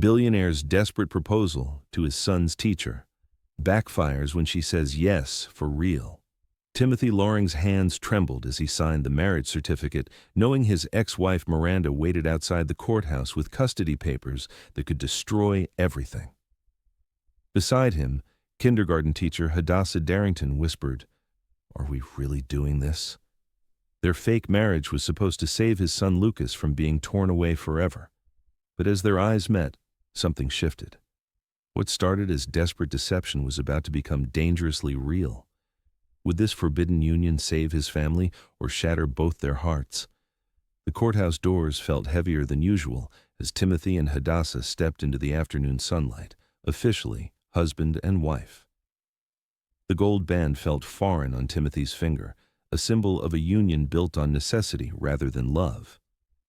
Billionaire's desperate proposal to his son's teacher. Backfires when she says yes for real. Timothy Loring's hands trembled as he signed the marriage certificate, knowing his ex-wife Miranda waited outside the courthouse with custody papers that could destroy everything. Beside him, kindergarten teacher Hadassah Darrington whispered, "Are we really doing this?" Their fake marriage was supposed to save his son Lucas from being torn away forever. But as their eyes met, something shifted. What started as desperate deception was about to become dangerously real. Would this forbidden union save his family or shatter both their hearts? The courthouse doors felt heavier than usual as Timothy and Hadassah stepped into the afternoon sunlight, officially husband and wife. The gold band felt foreign on Timothy's finger, a symbol of a union built on necessity rather than love.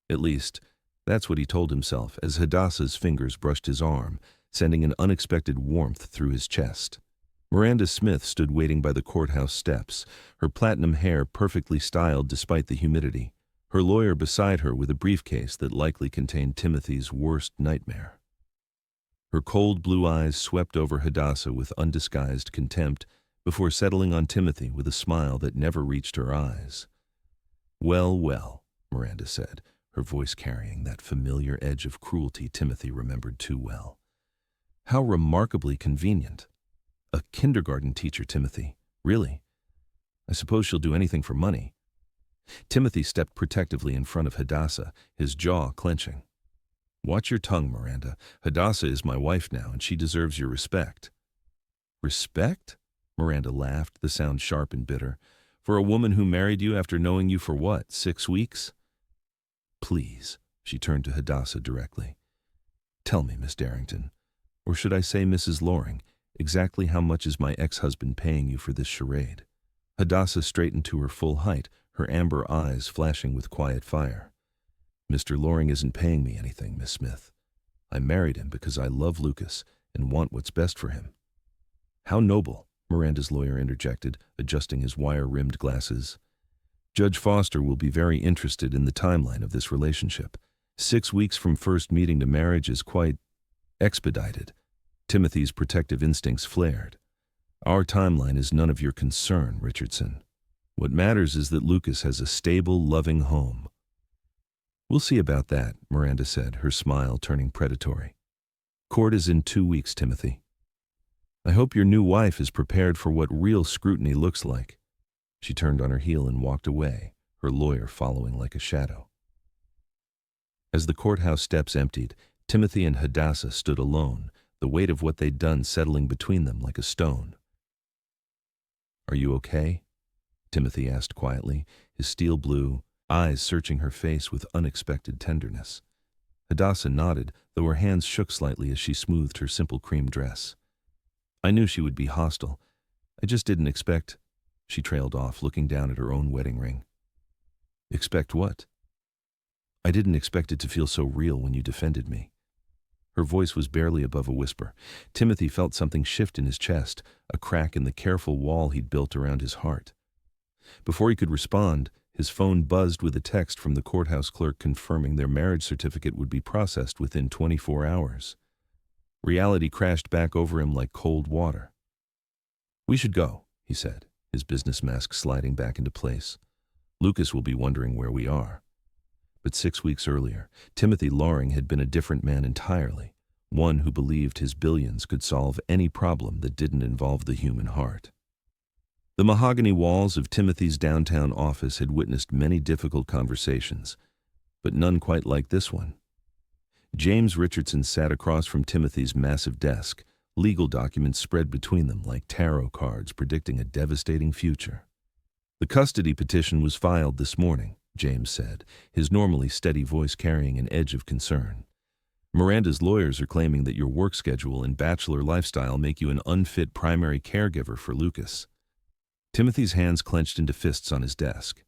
At least, that's what he told himself as Hadassah's fingers brushed his arm, sending an unexpected warmth through his chest. Miranda Smith stood waiting by the courthouse steps, her platinum hair perfectly styled despite the humidity, her lawyer beside her with a briefcase that likely contained Timothy's worst nightmare. Her cold blue eyes swept over Hadassah with undisguised contempt before settling on Timothy with a smile that never reached her eyes. "Well, well," Miranda said, her voice carrying that familiar edge of cruelty Timothy remembered too well. "How remarkably convenient. A kindergarten teacher, Timothy. Really? I suppose she'll do anything for money." Timothy stepped protectively in front of Hadassah, his jaw clenching. "Watch your tongue, Miranda. Hadassah is my wife now, and she deserves your respect." "Respect?" Miranda laughed, the sound sharp and bitter. "For a woman who married you after knowing you for what, 6 weeks?" "Please," she turned to Hadassah directly. "Tell me, Miss Darrington, or should I say Mrs. Loring, exactly how much is my ex-husband paying you for this charade?" Hadassah straightened to her full height, her amber eyes flashing with quiet fire. "Mr. Loring isn't paying me anything, Miss Smith. I married him because I love Lucas and want what's best for him." "How noble," Miranda's lawyer interjected, adjusting his wire-rimmed glasses. "Judge Foster will be very interested in the timeline of this relationship. 6 weeks from first meeting to marriage is quite expedited." Timothy's protective instincts flared. "Our timeline is none of your concern, Richardson. What matters is that Lucas has a stable, loving home." "We'll see about that," Miranda said, her smile turning predatory. "Court is in 2 weeks, Timothy. I hope your new wife is prepared for what real scrutiny looks like." She turned on her heel and walked away, her lawyer following like a shadow. As the courthouse steps emptied, Timothy and Hadassah stood alone, the weight of what they'd done settling between them like a stone. "Are you okay?" Timothy asked quietly, his steel blue eyes searching her face with unexpected tenderness. Hadassah nodded, though her hands shook slightly as she smoothed her simple cream dress. "I knew she would be hostile. I just didn't expect—" She trailed off, looking down at her own wedding ring. "Expect what?" "I didn't expect it to feel so real when you defended me." Her voice was barely above a whisper. Timothy felt something shift in his chest, a crack in the careful wall he'd built around his heart. Before he could respond, his phone buzzed with a text from the courthouse clerk confirming their marriage certificate would be processed within 24 hours. Reality crashed back over him like cold water. "We should go," he said, his business mask sliding back into place. "Lucas will be wondering where we are." But 6 weeks earlier, Timothy Loring had been a different man entirely, one who believed his billions could solve any problem that didn't involve the human heart. The mahogany walls of Timothy's downtown office had witnessed many difficult conversations, but none quite like this one. James Richardson sat across from Timothy's massive desk, legal documents spread between them like tarot cards predicting a devastating future. "The custody petition was filed this morning," James said, his normally steady voice carrying an edge of concern. "Miranda's lawyers are claiming that your work schedule and bachelor lifestyle make you an unfit primary caregiver for Lucas." Timothy's hands clenched into fists on his desk.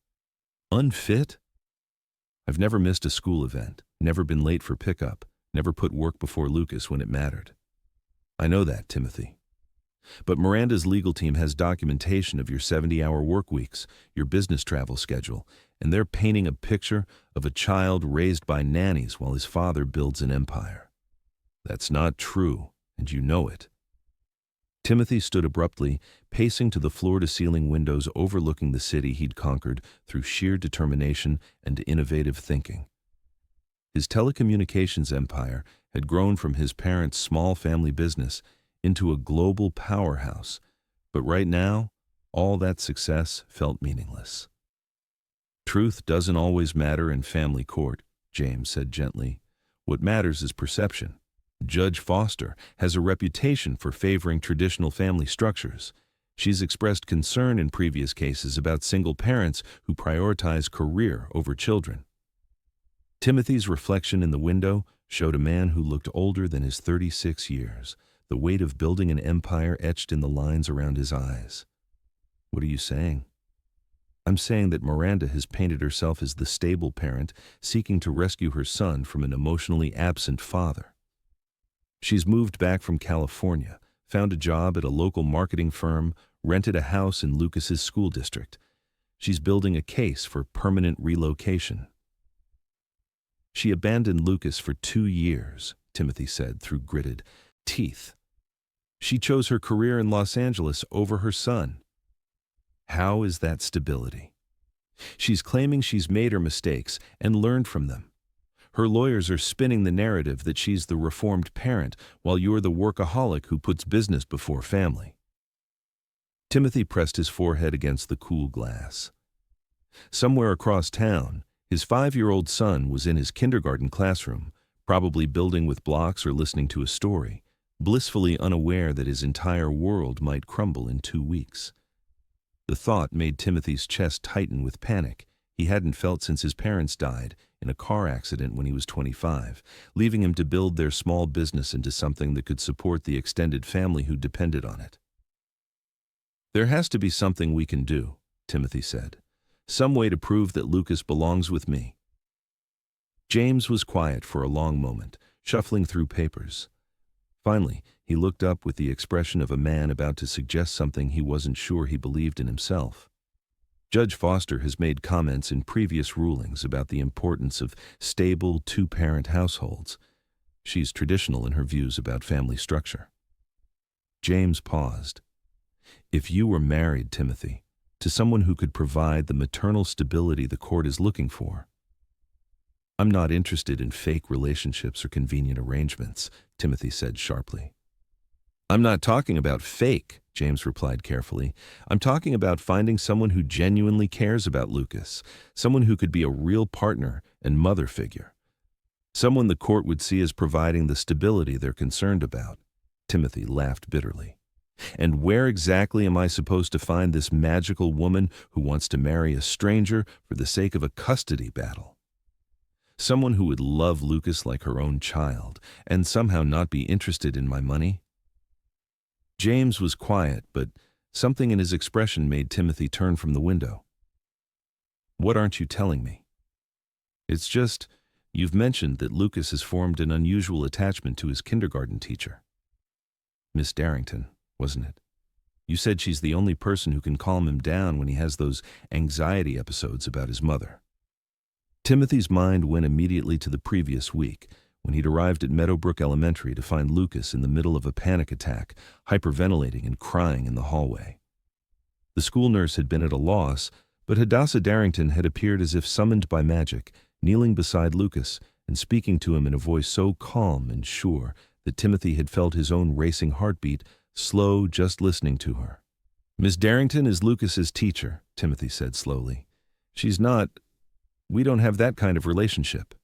"Unfit? I've never missed a school event, never been late for pickup, never put work before Lucas when it mattered." "I know that, Timothy. But Miranda's legal team has documentation of your 70-hour work weeks, your business travel schedule, and they're painting a picture of a child raised by nannies while his father builds an empire. That's not true, and you know it. Timothy stood abruptly, pacing to the floor-to-ceiling windows overlooking the city he'd conquered through sheer determination and innovative thinking. His telecommunications empire had grown from his parents' small family business into a global powerhouse, but right now, all that success felt meaningless. Truth doesn't always matter in family court, James said gently. What matters is perception. Judge Foster has a reputation for favoring traditional family structures. She's expressed concern in previous cases about single parents who prioritize career over children. Timothy's reflection in the window showed a man who looked older than his 36 years, the weight of building an empire etched in the lines around his eyes. What are you saying? I'm saying that Miranda has painted herself as the stable parent seeking to rescue her son from an emotionally absent father. She's moved back from California, found a job at a local marketing firm, rented a house in Lucas's school district. She's building a case for permanent relocation. She abandoned Lucas for 2 years, Timothy said through gritted teeth. She chose her career in Los Angeles over her son. How is that stability? She's claiming she's made her mistakes and learned from them. Her lawyers are spinning the narrative that she's the reformed parent while you're the workaholic who puts business before family. Timothy pressed his forehead against the cool glass. Somewhere across town, his 5-year-old son was in his kindergarten classroom, probably building with blocks or listening to a story, blissfully unaware that his entire world might crumble in 2 weeks. The thought made Timothy's chest tighten with panic he hadn't felt since his parents died in a car accident when he was 25, leaving him to build their small business into something that could support the extended family who depended on it. There has to be something we can do, Timothy said. Some way to prove that Lucas belongs with me. James was quiet for a long moment, shuffling through papers. Finally, he looked up with the expression of a man about to suggest something he wasn't sure he believed in himself. Judge Foster has made comments in previous rulings about the importance of stable 2-parent households. She's traditional in her views about family structure. James paused. If you were married, Timothy, to someone who could provide the maternal stability the court is looking for. I'm not interested in fake relationships or convenient arrangements, Timothy said sharply. I'm not talking about fake, James replied carefully. I'm talking about finding someone who genuinely cares about Lucas, someone who could be a real partner and mother figure. Someone the court would see as providing the stability they're concerned about. Timothy laughed bitterly. And where exactly am I supposed to find this magical woman who wants to marry a stranger for the sake of a custody battle? Someone who would love Lucas like her own child and somehow not be interested in my money? James was quiet, but something in his expression made Timothy turn from the window. What aren't you telling me? It's just, you've mentioned that Lucas has formed an unusual attachment to his kindergarten teacher. Miss Darrington, wasn't it? You said she's the only person who can calm him down when he has those anxiety episodes about his mother. Timothy's mind went immediately to the previous week, when he'd arrived at Meadowbrook Elementary to find Lucas in the middle of a panic attack, hyperventilating and crying in the hallway. The school nurse had been at a loss, but Hadassah Darrington had appeared as if summoned by magic, kneeling beside Lucas and speaking to him in a voice so calm and sure that Timothy had felt his own racing heartbeat slow just listening to her. Miss Darrington is Lucas's teacher, Timothy said slowly. She's not... We don't have that kind of relationship.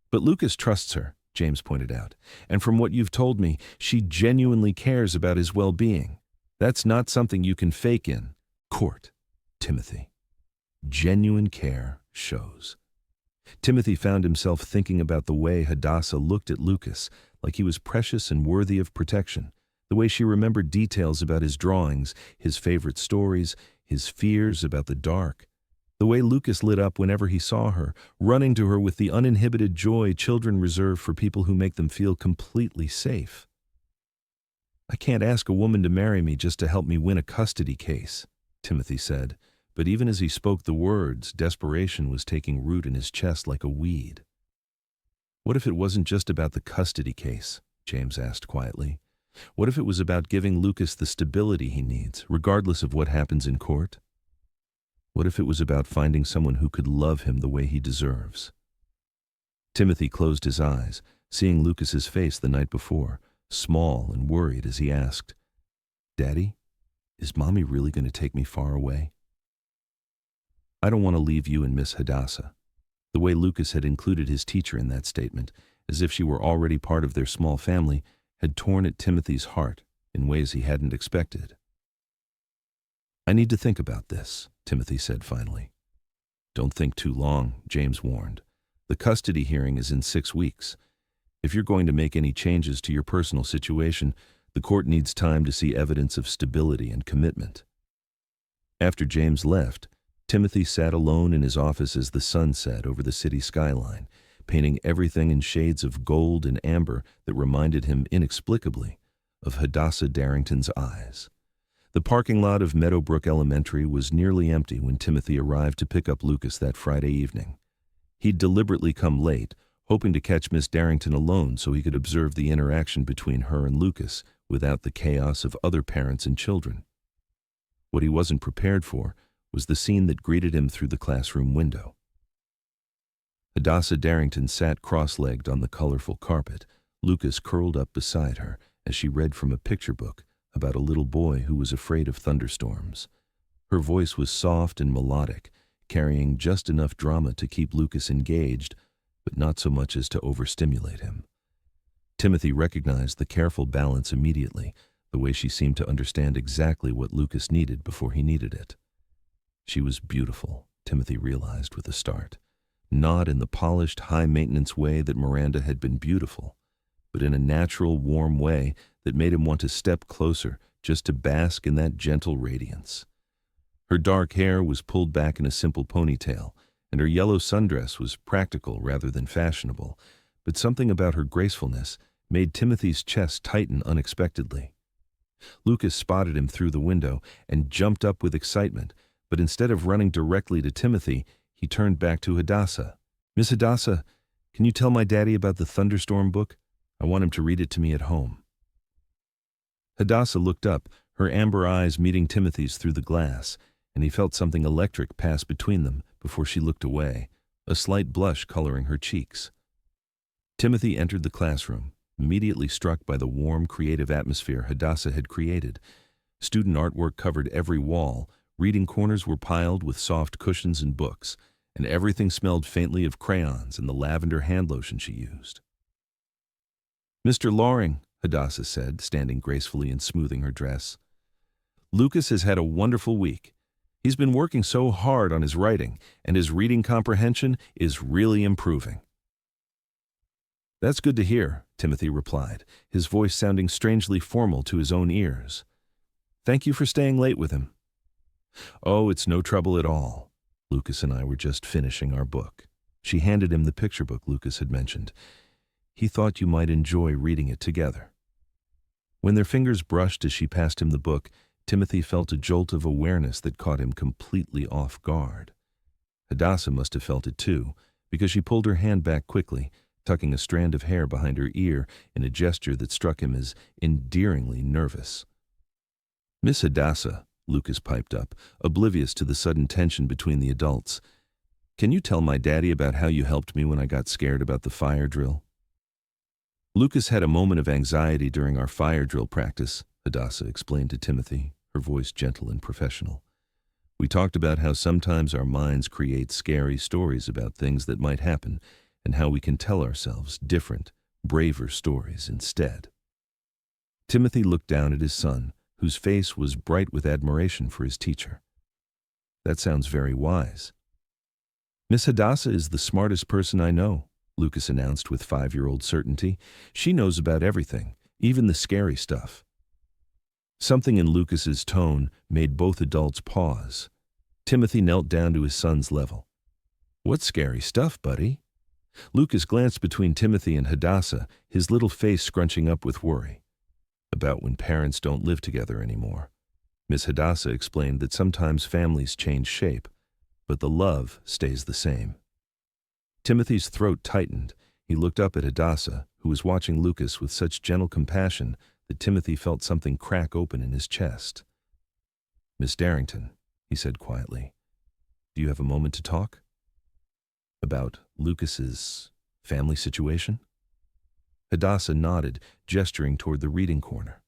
But Lucas trusts her, James pointed out, and from what you've told me, she genuinely cares about his well-being. That's not something you can fake in court, Timothy. Genuine care shows. Timothy found himself thinking about the way Hadassah looked at Lucas, like he was precious and worthy of protection, the way she remembered details about his drawings, his favorite stories, his fears about the dark. The way Lucas lit up whenever he saw her, running to her with the uninhibited joy children reserve for people who make them feel completely safe. I can't ask a woman to marry me just to help me win a custody case, Timothy said, but even as he spoke the words, desperation was taking root in his chest like a weed. What if it wasn't just about the custody case? James asked quietly. What if it was about giving Lucas the stability he needs, regardless of what happens in court? What if it was about finding someone who could love him the way he deserves? Timothy closed his eyes, seeing Lucas's face the night before, small and worried as he asked, "Daddy, is Mommy really going to take me far away?" "I don't want to leave you and Miss Hadassah." The way Lucas had included his teacher in that statement, as if she were already part of their small family, had torn at Timothy's heart in ways he hadn't expected. "I need to think about this," Timothy said finally. "Don't think too long," James warned. "The custody hearing is in 6 weeks. If you're going to make any changes to your personal situation, the court needs time to see evidence of stability and commitment." After James left, Timothy sat alone in his office as the sun set over the city skyline, painting everything in shades of gold and amber that reminded him inexplicably of Hadassah Darrington's eyes. The parking lot of Meadowbrook Elementary was nearly empty when Timothy arrived to pick up Lucas that Friday evening. He'd deliberately come late, hoping to catch Miss Darrington alone so he could observe the interaction between her and Lucas without the chaos of other parents and children. What he wasn't prepared for was the scene that greeted him through the classroom window. Hadassah Darrington sat cross-legged on the colorful carpet, Lucas curled up beside her as she read from a picture book about a little boy who was afraid of thunderstorms. Her voice was soft and melodic, carrying just enough drama to keep Lucas engaged, but not so much as to overstimulate him. Timothy recognized the careful balance immediately, the way she seemed to understand exactly what Lucas needed before he needed it. She was beautiful, Timothy realized with a start. Not in the polished, high-maintenance way that Miranda had been beautiful, but in a natural, warm way that made him want to step closer just to bask in that gentle radiance. Her dark hair was pulled back in a simple ponytail, and her yellow sundress was practical rather than fashionable, but something about her gracefulness made Timothy's chest tighten unexpectedly. Lucas spotted him through the window and jumped up with excitement, but instead of running directly to Timothy, he turned back to Hadassah. "Miss Hadassah, can you tell my daddy about the thunderstorm book? I want him to read it to me at home." Hadassah looked up, her amber eyes meeting Timothy's through the glass, and he felt something electric pass between them before she looked away, a slight blush coloring her cheeks. Timothy entered the classroom, immediately struck by the warm, creative atmosphere Hadassah had created. Student artwork covered every wall, reading corners were piled with soft cushions and books, and everything smelled faintly of crayons and the lavender hand lotion she used. "Mr. Loring," Hadassah said, standing gracefully and smoothing her dress, "Lucas has had a wonderful week. He's been working so hard on his writing, and his reading comprehension is really improving." "That's good to hear," Timothy replied, his voice sounding strangely formal to his own ears. "Thank you for staying late with him." "Oh, it's no trouble at all. Lucas and I were just finishing our book." She handed him the picture book Lucas had mentioned. "He thought you might enjoy reading it together." When their fingers brushed as she passed him the book, Timothy felt a jolt of awareness that caught him completely off guard. Hadassah must have felt it too, because she pulled her hand back quickly, tucking a strand of hair behind her ear in a gesture that struck him as endearingly nervous. "Miss Hadassah," Lucas piped up, oblivious to the sudden tension between the adults, "can you tell my daddy about how you helped me when I got scared about the fire drill?" "Lucas had a moment of anxiety during our fire drill practice," Hadassah explained to Timothy, her voice gentle and professional. "We talked about how sometimes our minds create scary stories about things that might happen, and how we can tell ourselves different, braver stories instead." Timothy looked down at his son, whose face was bright with admiration for his teacher. "That sounds very wise." "Miss Hadassah is the smartest person I know," Lucas announced with 5-year-old certainty. "She knows about everything, even the scary stuff." Something in Lucas's tone made both adults pause. Timothy knelt down to his son's level. "What scary stuff, buddy?" Lucas glanced between Timothy and Hadassah, his little face scrunching up with worry. "About when parents don't live together anymore." Miss Hadassah explained that sometimes families change shape, but the love stays the same. Timothy's throat tightened. He looked up at Hadassah, who was watching Lucas with such gentle compassion that Timothy felt something crack open in his chest. "Miss Darrington," he said quietly, "do you have a moment to talk? About Lucas's family situation?" Hadassah nodded, gesturing toward the reading corner.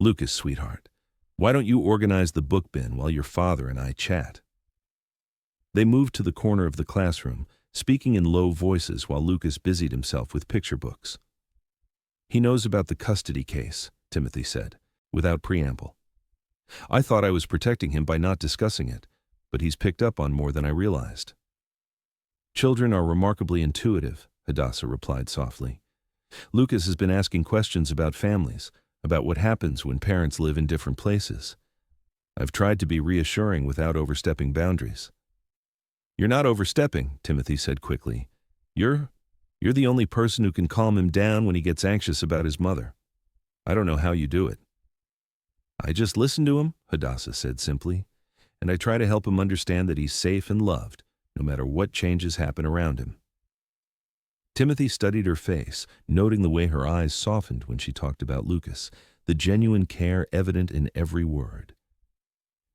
"Lucas, sweetheart, why don't you organize the book bin while your father and I chat?" They moved to the corner of the classroom, speaking in low voices while Lucas busied himself with picture books. "He knows about the custody case," Timothy said, without preamble. "I thought I was protecting him by not discussing it, but he's picked up on more than I realized." "Children are remarkably intuitive," Hadassah replied softly. "Lucas has been asking questions about families, about what happens when parents live in different places. I've tried to be reassuring without overstepping boundaries." "You're not overstepping," Timothy said quickly. You're the only person who can calm him down when he gets anxious about his mother. I don't know how you do it." "I just listen to him," Hadassah said simply, "and I try to help him understand that he's safe and loved, no matter what changes happen around him." Timothy studied her face, noting the way her eyes softened when she talked about Lucas, the genuine care evident in every word.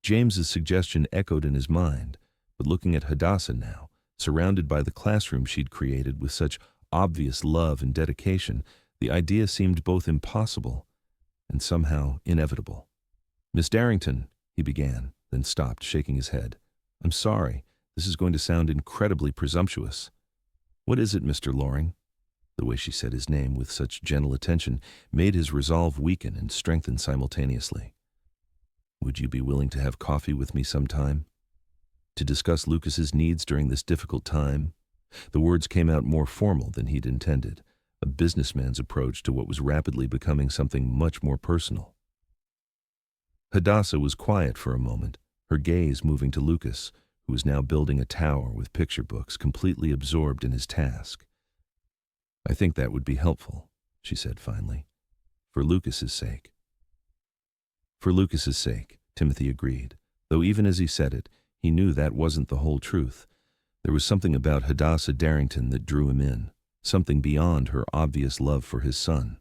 James's suggestion echoed in his mind, but looking at Hadassah now, surrounded by the classroom she'd created with such obvious love and dedication, the idea seemed both impossible and somehow inevitable. "Miss Darrington," he began, then stopped, shaking his head. "I'm sorry, this is going to sound incredibly presumptuous." "What is it, Mr. Loring?" The way she said his name with such gentle attention made his resolve weaken and strengthen simultaneously. "Would you be willing to have coffee with me sometime? To discuss Lucas's needs during this difficult time?" The words came out more formal than he'd intended, a businessman's approach to what was rapidly becoming something much more personal. Hadassah was quiet for a moment, her gaze moving to Lucas, who was now building a tower with picture books, completely absorbed in his task. "I think that would be helpful," she said finally, "for Lucas's sake." "For Lucas's sake," Timothy agreed, though even as he said it, he knew that wasn't the whole truth. There was something about Hadassah Darrington that drew him in, something beyond her obvious love for his son.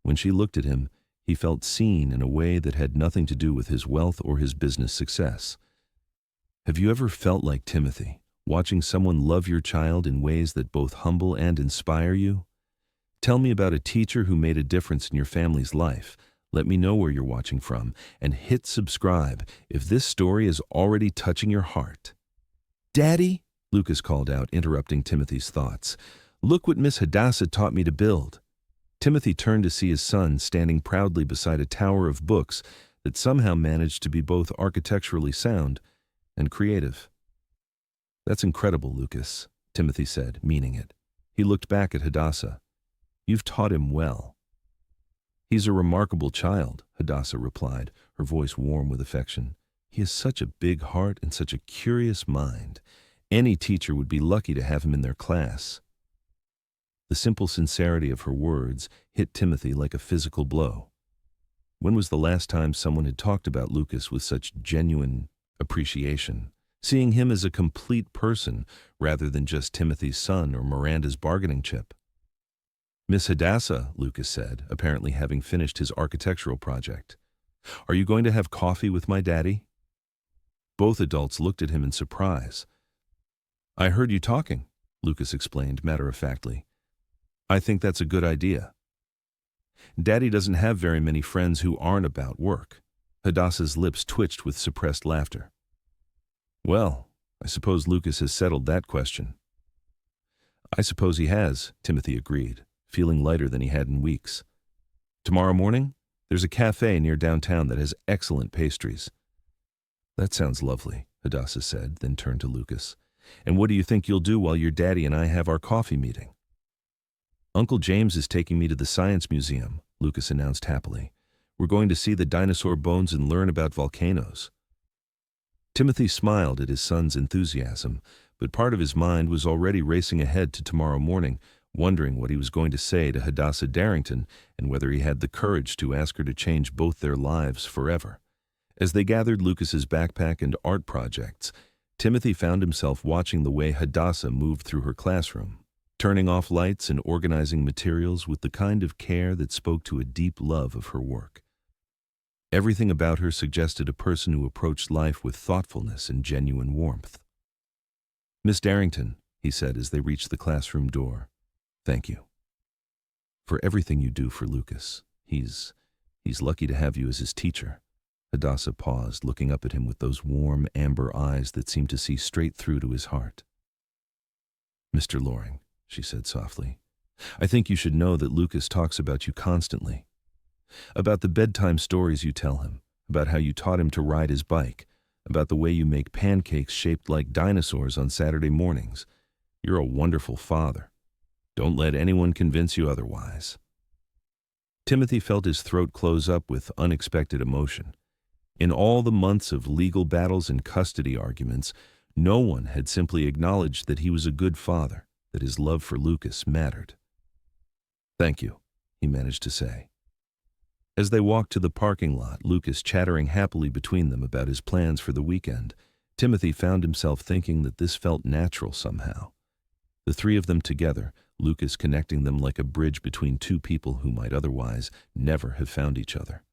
When she looked at him, he felt seen in a way that had nothing to do with his wealth or his business success. Have you ever felt like Timothy, watching someone love your child in ways that both humble and inspire you? Tell me about a teacher who made a difference in your family's life. Let me know where you're watching from, and hit subscribe if this story is already touching your heart. "Daddy," Lucas called out, interrupting Timothy's thoughts, "look what Miss Hadassah taught me to build." Timothy turned to see his son standing proudly beside a tower of books that somehow managed to be both architecturally sound and creative. "That's incredible, Lucas," Timothy said, meaning it. He looked back at Hadassah. "You've taught him well." "He's a remarkable child," Hadassah replied, her voice warm with affection. "He has such a big heart and such a curious mind. Any teacher would be lucky to have him in their class." The simple sincerity of her words hit Timothy like a physical blow. When was the last time someone had talked about Lucas with such genuine appreciation, seeing him as a complete person rather than just Timothy's son or Miranda's bargaining chip? "Miss Hadassah," Lucas said, apparently having finished his architectural project, "are you going to have coffee with my daddy?" Both adults looked at him in surprise. "I heard you talking," Lucas explained matter-of-factly. "I think that's a good idea." "Daddy doesn't have very many friends who aren't about work." Hadassah's lips twitched with suppressed laughter. "Well, I suppose Lucas has settled that question." "I suppose he has," Timothy agreed, feeling lighter than he had in weeks. "Tomorrow morning, there's a cafe near downtown that has excellent pastries." "That sounds lovely," Hadassah said, then turned to Lucas. "And what do you think you'll do while your daddy and I have our coffee meeting?" "Uncle James is taking me to the Science Museum," Lucas announced happily. "We're going to see the dinosaur bones and learn about volcanoes." Timothy smiled at his son's enthusiasm, but part of his mind was already racing ahead to tomorrow morning, wondering what he was going to say to Hadassah Darrington and whether he had the courage to ask her to change both their lives forever. As they gathered Lucas's backpack and art projects, Timothy found himself watching the way Hadassah moved through her classroom, turning off lights and organizing materials with the kind of care that spoke to a deep love of her work. Everything about her suggested a person who approached life with thoughtfulness and genuine warmth. "Miss Darrington," he said as they reached the classroom door, "thank you for everything you do for Lucas. He's lucky to have you as his teacher." Hadassah paused, looking up at him with those warm, amber eyes that seemed to see straight through to his heart. "Mr. Loring," she said softly, "I think you should know that Lucas talks about you constantly. About the bedtime stories you tell him, about how you taught him to ride his bike, about the way you make pancakes shaped like dinosaurs on Saturday mornings. You're a wonderful father. Don't let anyone convince you otherwise." Timothy felt his throat close up with unexpected emotion. In all the months of legal battles and custody arguments, no one had simply acknowledged that he was a good father, that his love for Lucas mattered. "Thank you," he managed to say. As they walked to the parking lot, Lucas chattering happily between them about his plans for the weekend, Timothy found himself thinking that this felt natural somehow. The three of them together, Lucas connecting them like a bridge between two people who might otherwise never have found each other.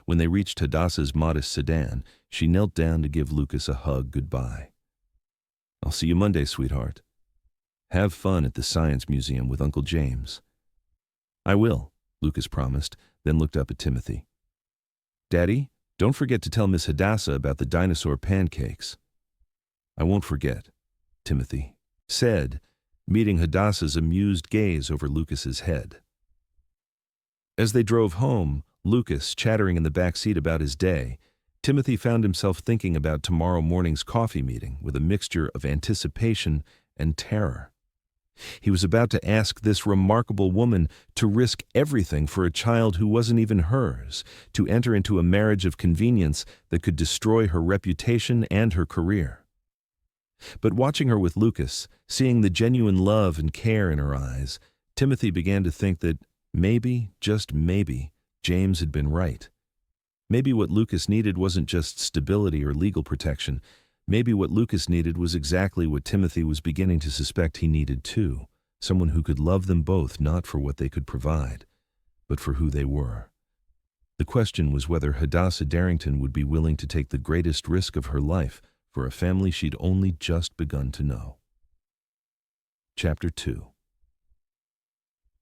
When they reached Hadassah's modest sedan, she knelt down to give Lucas a hug goodbye. "I'll see you Monday, sweetheart. Have fun at the Science Museum with Uncle James." "I will," Lucas promised, then looked up at Timothy. "Daddy, don't forget to tell Miss Hadassah about the dinosaur pancakes." "I won't forget," Timothy said, meeting Hadassah's amused gaze over Lucas's head. As they drove home, Lucas chattering in the back seat about his day, Timothy found himself thinking about tomorrow morning's coffee meeting with a mixture of anticipation and terror. He was about to ask this remarkable woman to risk everything for a child who wasn't even hers, to enter into a marriage of convenience that could destroy her reputation and her career. But watching her with Lucas, seeing the genuine love and care in her eyes, Timothy began to think that maybe, just maybe, James had been right. Maybe what Lucas needed wasn't just stability or legal protection. Maybe what Lucas needed was exactly what Timothy was beginning to suspect he needed too, someone who could love them both not for what they could provide, but for who they were. The question was whether Hadassah Darrington would be willing to take the greatest risk of her life for a family she'd only just begun to know. Chapter 2.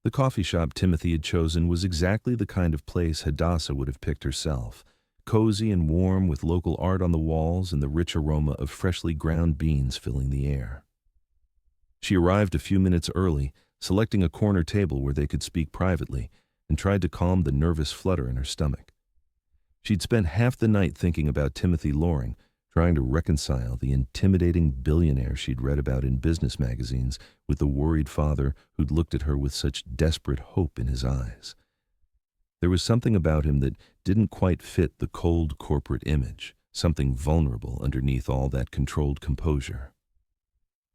The coffee shop Timothy had chosen was exactly the kind of place Hadassah would have picked herself, cozy and warm with local art on the walls and the rich aroma of freshly ground beans filling the air. She arrived a few minutes early, selecting a corner table where they could speak privately, and tried to calm the nervous flutter in her stomach. She'd spent half the night thinking about Timothy Loring, trying to reconcile the intimidating billionaire she'd read about in business magazines with the worried father who'd looked at her with such desperate hope in his eyes. There was something about him that didn't quite fit the cold corporate image, something vulnerable underneath all that controlled composure.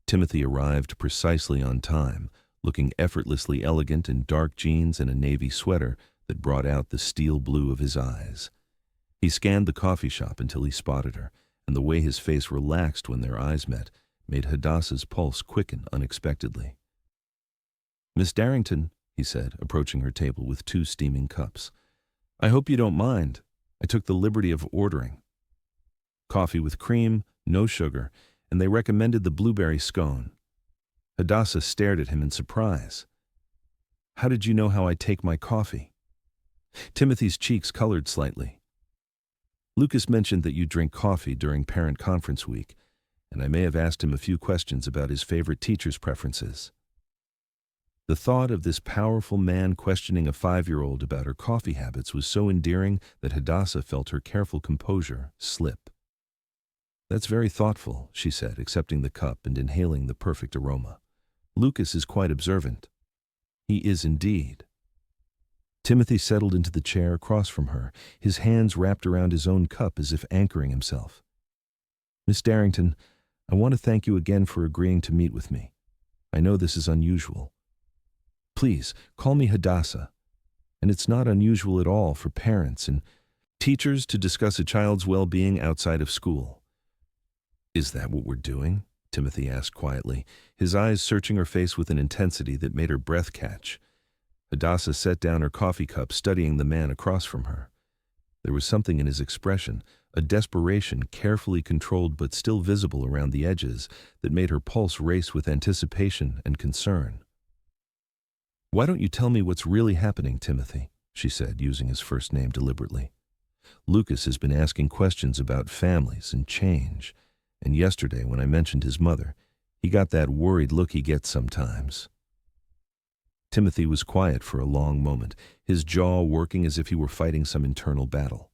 Timothy arrived precisely on time, looking effortlessly elegant in dark jeans and a navy sweater that brought out the steel blue of his eyes. He scanned the coffee shop until he spotted her, and the way his face relaxed when their eyes met made Hadassah's pulse quicken unexpectedly. "Miss Darrington," he said, approaching her table with 2 steaming cups. "I hope you don't mind. I took the liberty of ordering. Coffee with cream, no sugar, and they recommended the blueberry scone." Hadassah stared at him in surprise. "How did you know how I take my coffee?" Timothy's cheeks colored slightly. "Lucas mentioned that you drink coffee during parent conference week, and I may have asked him a few questions about his favorite teacher's preferences." The thought of this powerful man questioning a 5-year-old about her coffee habits was so endearing that Hadassah felt her careful composure slip. "That's very thoughtful," she said, accepting the cup and inhaling the perfect aroma. "Lucas is quite observant." "He is indeed." Timothy settled into the chair across from her, his hands wrapped around his own cup as if anchoring himself. "Miss Darrington, I want to thank you again for agreeing to meet with me. I know this is unusual. Please, call me Hadassah. And it's not unusual at all for parents and teachers to discuss a child's well-being outside of school." "Is that what we're doing?" Timothy asked quietly, his eyes searching her face with an intensity that made her breath catch. Hadassah set down her coffee cup, studying the man across from her. There was something in his expression, a desperation carefully controlled but still visible around the edges, that made her pulse race with anticipation and concern. "Why don't you tell me what's really happening, Timothy?" she said, using his first name deliberately. "Lucas has been asking questions about families and change, and yesterday when I mentioned his mother, he got that worried look he gets sometimes." Timothy was quiet for a long moment, his jaw working as if he were fighting some internal battle.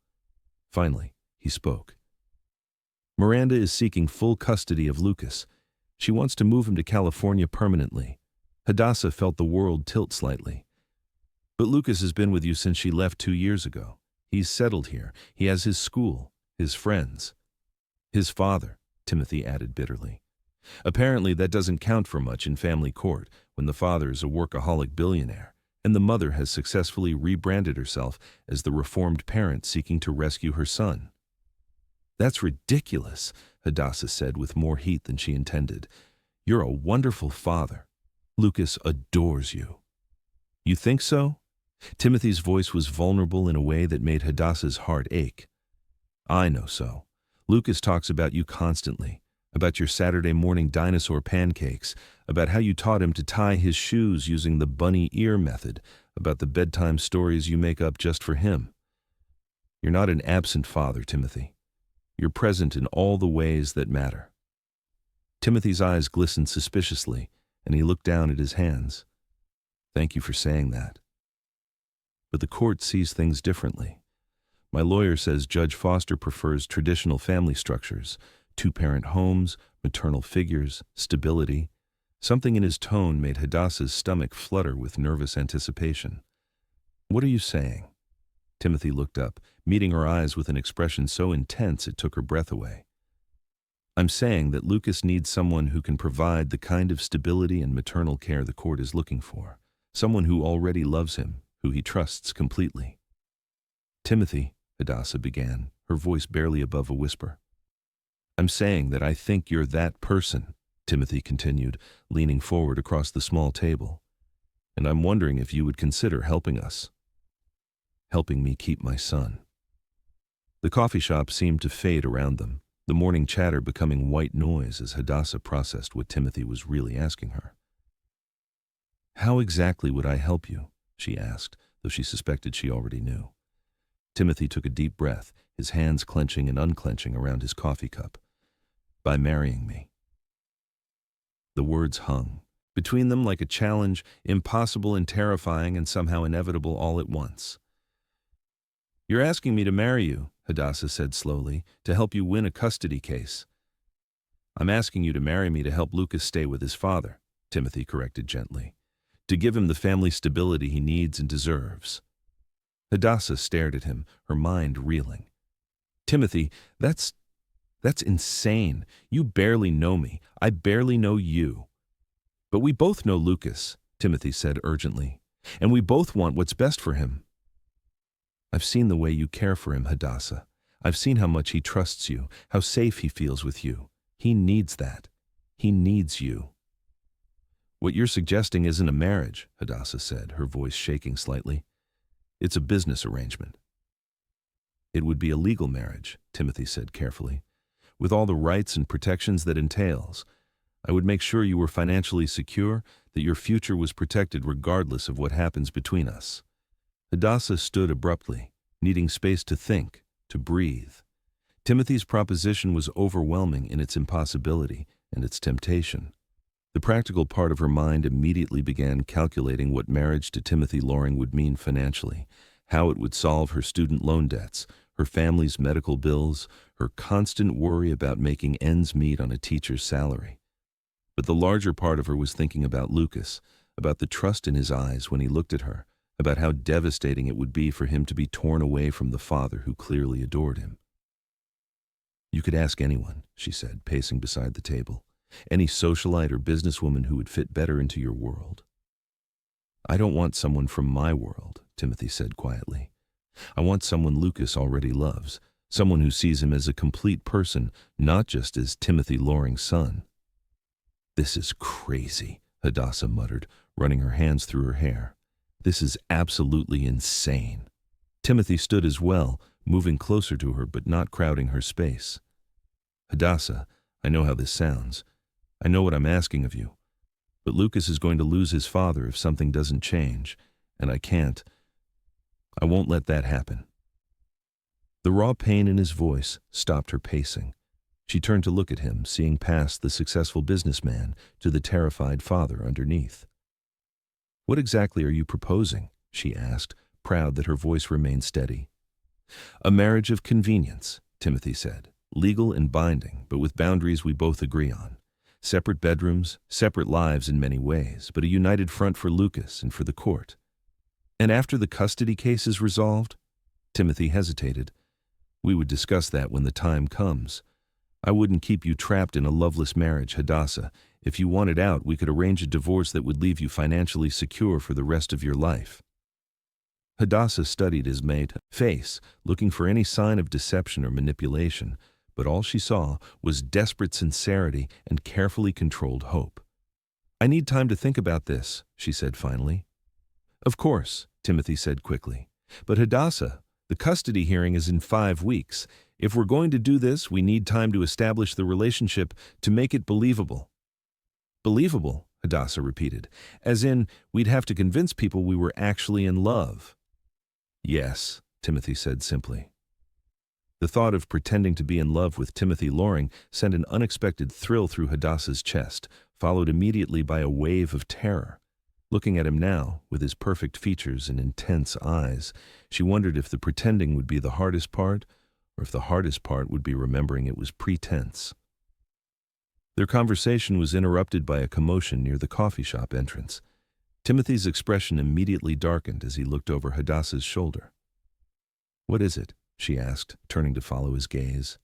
Finally, he spoke. "Miranda is seeking full custody of Lucas. She wants to move him to California permanently." Hadassah felt the world tilt slightly. "But Lucas has been with you since she left 2 years ago. He's settled here. He has his school, his friends." "His father," Timothy added bitterly. "Apparently that doesn't count for much in family court when the father is a workaholic billionaire, and the mother has successfully rebranded herself as the reformed parent seeking to rescue her son." "That's ridiculous," Hadassah said with more heat than she intended. "You're a wonderful father. Lucas adores you." "You think so?" Timothy's voice was vulnerable in a way that made Hadassah's heart ache. "I know so. Lucas talks about you constantly, about your Saturday morning dinosaur pancakes, about how you taught him to tie his shoes using the bunny ear method, about the bedtime stories you make up just for him. You're not an absent father, Timothy. You're present in all the ways that matter." Timothy's eyes glistened suspiciously, and he looked down at his hands. "Thank you for saying that. But the court sees things differently. My lawyer says Judge Foster prefers traditional family structures, two-parent homes, maternal figures, stability." Something in his tone made Hadassah's stomach flutter with nervous anticipation. "What are you saying?" Timothy looked up, meeting her eyes with an expression so intense it took her breath away. "I'm saying that Lucas needs someone who can provide the kind of stability and maternal care the court is looking for, someone who already loves him, who he trusts completely." "Timothy," Hadassah began, her voice barely above a whisper. "I'm saying that I think you're that person," Timothy continued, leaning forward across the small table. "And I'm wondering if you would consider helping us. Helping me keep my son." The coffee shop seemed to fade around them, the morning chatter becoming white noise as Hadassah processed what Timothy was really asking her. "How exactly would I help you?" she asked, though she suspected she already knew. Timothy took a deep breath, his hands clenching and unclenching around his coffee cup. "By marrying me." The words hung between them like a challenge, impossible and terrifying and somehow inevitable all at once. "You're asking me to marry you," Hadassah said slowly, "to help you win a custody case." "I'm asking you to marry me to help Lucas stay with his father," Timothy corrected gently, "to give him the family stability he needs and deserves." Hadassah stared at him, her mind reeling. "Timothy, that's insane. You barely know me. I barely know you." "But we both know Lucas," Timothy said urgently, "and we both want what's best for him." "I've seen the way you care for him, Hadassah. I've seen how much he trusts you, how safe he feels with you. He needs that. He needs you." "What you're suggesting isn't a marriage," Hadassah said, her voice shaking slightly. "It's a business arrangement." "It would be a legal marriage," Timothy said carefully, "with all the rights and protections that entails. I would make sure you were financially secure, that your future was protected regardless of what happens between us." Hadassah stood abruptly, needing space to think, to breathe. Timothy's proposition was overwhelming in its impossibility and its temptation. The practical part of her mind immediately began calculating what marriage to Timothy Loring would mean financially, how it would solve her student loan debts, her family's medical bills, her constant worry about making ends meet on a teacher's salary. But the larger part of her was thinking about Lucas, about the trust in his eyes when he looked at her, about how devastating it would be for him to be torn away from the father who clearly adored him. "You could ask anyone," she said, pacing beside the table. "Any socialite or businesswoman who would fit better into your world." "I don't want someone from my world," Timothy said quietly. "I want someone Lucas already loves, someone who sees him as a complete person, not just as Timothy Loring's son." "This is crazy," Hadassah muttered, running her hands through her hair. "This is absolutely insane." Timothy stood as well, moving closer to her but not crowding her space. "Hadassah, I know how this sounds. I know what I'm asking of you. But Lucas is going to lose his father if something doesn't change, and I won't let that happen." The raw pain in his voice stopped her pacing. She turned to look at him, seeing past the successful businessman to the terrified father underneath. "What exactly are you proposing?" she asked, proud that her voice remained steady. "A marriage of convenience," Timothy said. "Legal and binding, but with boundaries we both agree on. Separate bedrooms, separate lives in many ways, but a united front for Lucas and for the court." "And after the custody case is resolved?" Timothy hesitated. "We would discuss that when the time comes. I wouldn't keep you trapped in a loveless marriage, Hadassah. If you wanted out, we could arrange a divorce that would leave you financially secure for the rest of your life." Hadassah studied his mate's face, looking for any sign of deception or manipulation, but all she saw was desperate sincerity and carefully controlled hope. "I need time to think about this," she said finally. "Of course," Timothy said quickly. "But Hadassah, the custody hearing is in 5 weeks. If we're going to do this, we need time to establish the relationship, to make it believable." "Believable?" Hadassah repeated. "As in, we'd have to convince people we were actually in love." "Yes," Timothy said simply. The thought of pretending to be in love with Timothy Loring sent an unexpected thrill through Hadassah's chest, followed immediately by a wave of terror. Looking at him now, with his perfect features and intense eyes, she wondered if the pretending would be the hardest part, or if the hardest part would be remembering it was pretense. Their conversation was interrupted by a commotion near the coffee shop entrance. Timothy's expression immediately darkened as he looked over Hadassah's shoulder. "What is it?" she asked, turning to follow his gaze.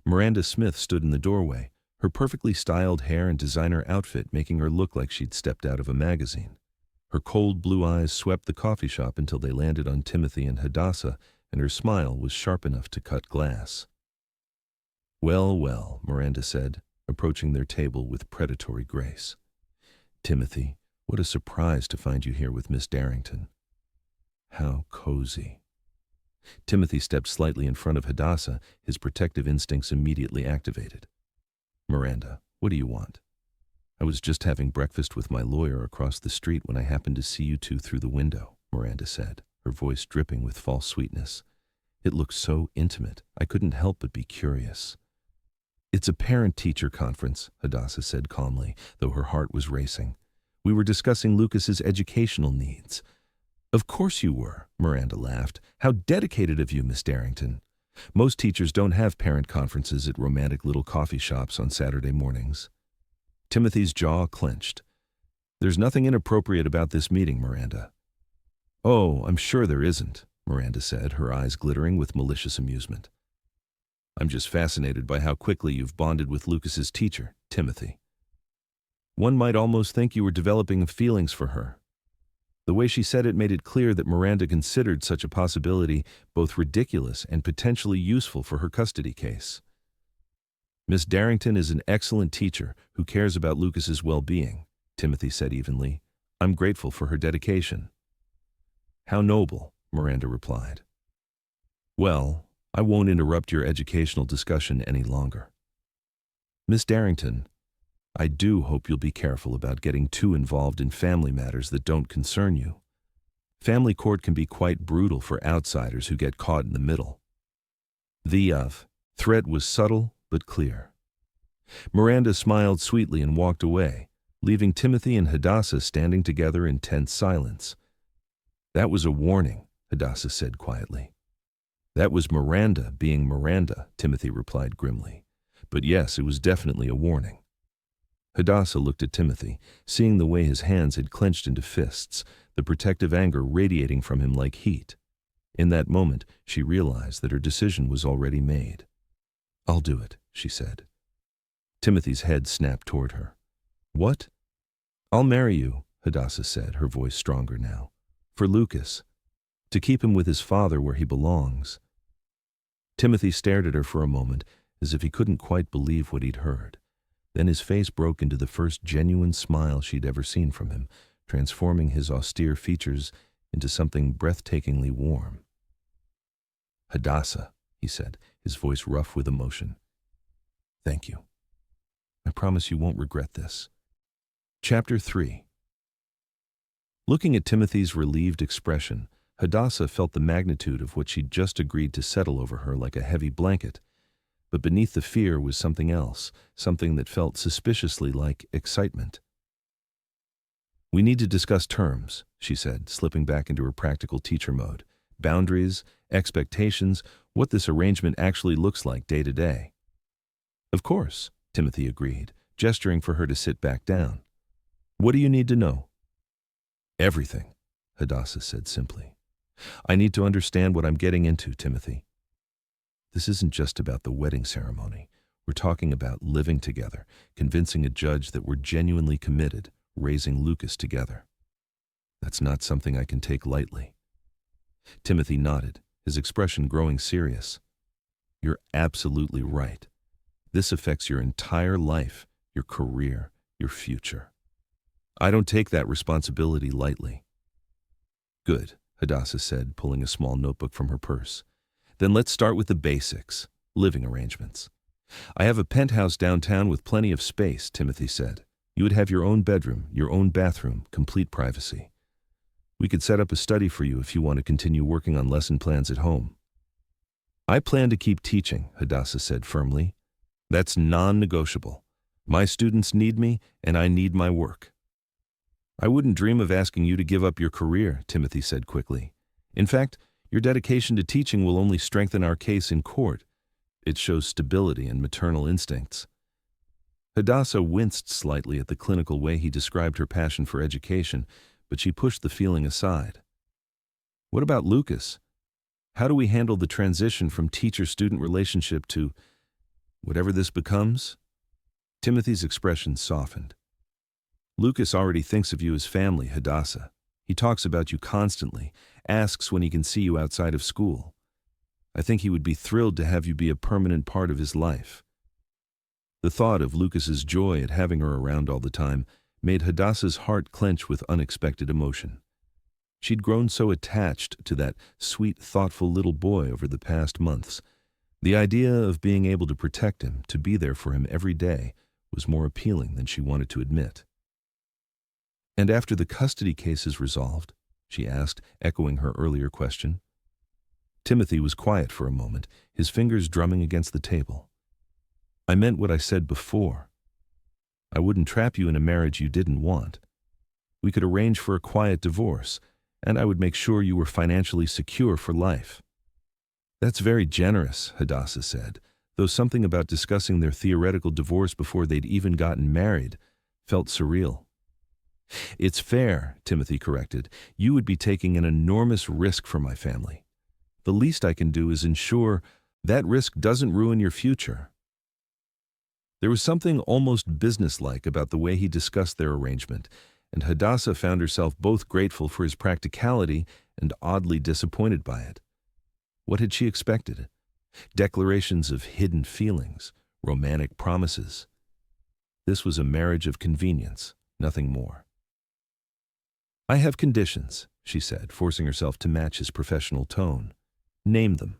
Miranda Smith stood in the doorway, her perfectly styled hair and designer outfit making her look like she'd stepped out of a magazine. Her cold blue eyes swept the coffee shop until they landed on Timothy and Hadassah, and her smile was sharp enough to cut glass. "Well, well," Miranda said, approaching their table with predatory grace. "Timothy, what a surprise to find you here with Miss Darrington." "How cozy." Timothy stepped slightly in front of Hadassah, his protective instincts immediately activated. "Miranda, what do you want?" "I was just having breakfast with my lawyer across the street when I happened to see you two through the window," Miranda said, her voice dripping with false sweetness. "It looked so intimate, I couldn't help but be curious." "It's a parent-teacher conference," Hadassah said calmly, though her heart was racing. "We were discussing Lucas's educational needs." "Of course you were," Miranda laughed. "How dedicated of you, Miss Darrington. Most teachers don't have parent conferences at romantic little coffee shops on Saturday mornings." Timothy's jaw clenched. "There's nothing inappropriate about this meeting, Miranda." "Oh, I'm sure there isn't," Miranda said, her eyes glittering with malicious amusement. "I'm just fascinated by how quickly you've bonded with Lucas's teacher, Timothy. One might almost think you were developing feelings for her." The way she said it made it clear that Miranda considered such a possibility both ridiculous and potentially useful for her custody case. "Miss Darrington is an excellent teacher who cares about Lucas's well-being," Timothy said evenly. "I'm grateful for her dedication." "How noble," Miranda replied. "Well, I won't interrupt your educational discussion any longer. Miss Darrington, I do hope you'll be careful about getting too involved in family matters that don't concern you. Family court can be quite brutal for outsiders who get caught in the middle." The threat was subtle but clear. Miranda smiled sweetly and walked away, leaving Timothy and Hadassah standing together in tense silence. "That was a warning," Hadassah said quietly. "That was Miranda being Miranda," Timothy replied grimly. "But yes, it was definitely a warning." Hadassah looked at Timothy, seeing the way his hands had clenched into fists, the protective anger radiating from him like heat. In that moment, she realized that her decision was already made. "I'll do it," she said. Timothy's head snapped toward her. "What?" "I'll marry you," Hadassah said, her voice stronger now. "For Lucas. To keep him with his father where he belongs." Timothy stared at her for a moment, as if he couldn't quite believe what he'd heard. Then his face broke into the first genuine smile she'd ever seen from him, transforming his austere features into something breathtakingly warm. "Hadassah," he said, his voice rough with emotion. "Thank you. I promise you won't regret this." Chapter 3. Looking at Timothy's relieved expression, Hadassah felt the magnitude of what she'd just agreed to settle over her like a heavy blanket. But beneath the fear was something else, something that felt suspiciously like excitement. "We need to discuss terms," she said, slipping back into her practical teacher mode. "Boundaries, expectations, what this arrangement actually looks like day to day." "Of course," Timothy agreed, gesturing for her to sit back down. "What do you need to know?" "Everything," Hadassah said simply. "I need to understand what I'm getting into, Timothy. This isn't just about the wedding ceremony. We're talking about living together, convincing a judge that we're genuinely committed, raising Lucas together. That's not something I can take lightly." Timothy nodded, his expression growing serious. "You're absolutely right. This affects your entire life, your career, your future. I don't take that responsibility lightly." "Good," Hadassah said, pulling a small notebook from her purse. "Then let's start with the basics, living arrangements." "I have a penthouse downtown with plenty of space," Timothy said. "You would have your own bedroom, your own bathroom, complete privacy. We could set up a study for you if you want to continue working on lesson plans at home." "I plan to keep teaching," Hadassah said firmly. "That's non-negotiable. My students need me, and I need my work." "I wouldn't dream of asking you to give up your career," Timothy said quickly. "In fact, your dedication to teaching will only strengthen our case in court. It shows stability and maternal instincts." Hadassah winced slightly at the clinical way he described her passion for education, but she pushed the feeling aside. "What about Lucas? How do we handle the transition from teacher-student relationship to whatever this becomes?" Timothy's expression softened. "Lucas already thinks of you as family, Hadassah. He talks about you constantly, asks when he can see you outside of school. I think he would be thrilled to have you be a permanent part of his life." The thought of Lucas's joy at having her around all the time made Hadassah's heart clench with unexpected emotion. She'd grown so attached to that sweet, thoughtful little boy over the past months. The idea of being able to protect him, to be there for him every day, was more appealing than she wanted to admit. "And after the custody case is resolved?" she asked, echoing her earlier question. Timothy was quiet for a moment, his fingers drumming against the table. "I meant what I said before. I wouldn't trap you in a marriage you didn't want. We could arrange for a quiet divorce, and I would make sure you were financially secure for life." "That's very generous," Hadassah said, though something about discussing their theoretical divorce before they'd even gotten married felt surreal. "It's fair," Timothy corrected. "You would be taking an enormous risk for my family. The least I can do is ensure that risk doesn't ruin your future." There was something almost businesslike about the way he discussed their arrangement, and Hadassah found herself both grateful for his practicality and oddly disappointed by it. What had she expected? Declarations of hidden feelings, romantic promises. This was a marriage of convenience, nothing more. "I have conditions," she said, forcing herself to match his professional tone. "Name them."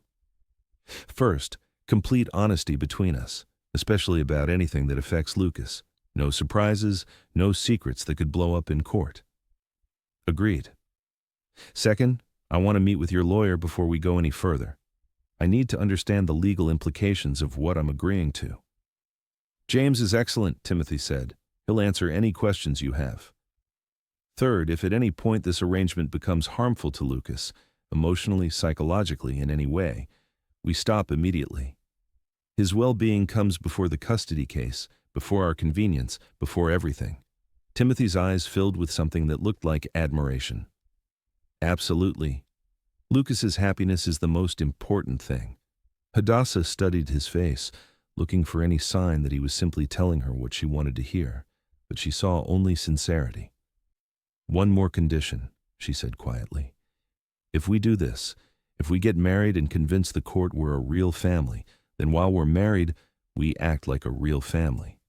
"First, complete honesty between us, especially about anything that affects Lucas. No surprises, no secrets that could blow up in court." "Agreed." "Second, I want to meet with your lawyer before we go any further. I need to understand the legal implications of what I'm agreeing to." "James is excellent," Timothy said. "He'll answer any questions you have." "Third, if at any point this arrangement becomes harmful to Lucas, emotionally, psychologically, in any way, we stop immediately. His well-being comes before the custody case, before our convenience, before everything." Timothy's eyes filled with something that looked like admiration. "Absolutely. Lucas's happiness is the most important thing." Hadassah studied his face, looking for any sign that he was simply telling her what she wanted to hear, but she saw only sincerity. "One more condition," she said quietly. "If we do this, if we get married and convince the court we're a real family, then while we're married, we act like a real family."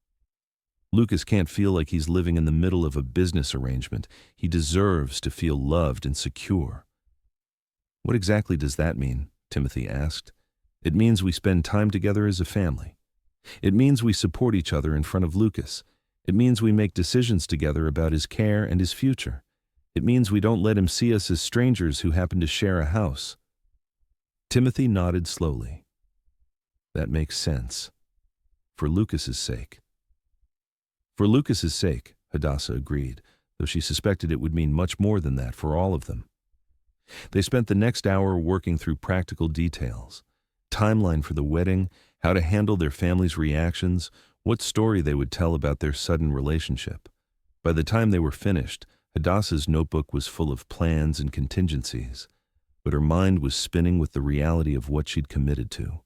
Lucas can't feel like he's living in the middle of a business arrangement. He deserves to feel loved and secure. What exactly does that mean? Timothy asked. It means we spend time together as a family. It means we support each other in front of Lucas. It means we make decisions together about his care and his future. It means we don't let him see us as strangers who happen to share a house. Timothy nodded slowly. That makes sense. For Lucas's sake. For Lucas's sake, Hadassah agreed, though she suspected it would mean much more than that for all of them. They spent the next hour working through practical details. Timeline for the wedding, how to handle their family's reactions, what story they would tell about their sudden relationship. By the time they were finished, Hadassah's notebook was full of plans and contingencies, but her mind was spinning with the reality of what she'd committed to.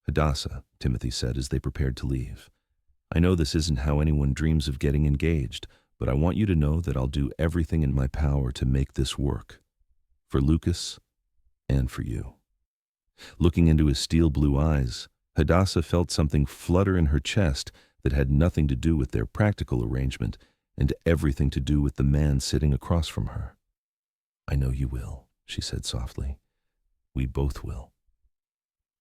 Hadassah, Timothy said as they prepared to leave, I know this isn't how anyone dreams of getting engaged, but I want you to know that I'll do everything in my power to make this work. For Lucas and for you. Looking into his steel blue eyes, Hadassah felt something flutter in her chest that had nothing to do with their practical arrangement and everything to do with the man sitting across from her. I know you will, she said softly. We both will.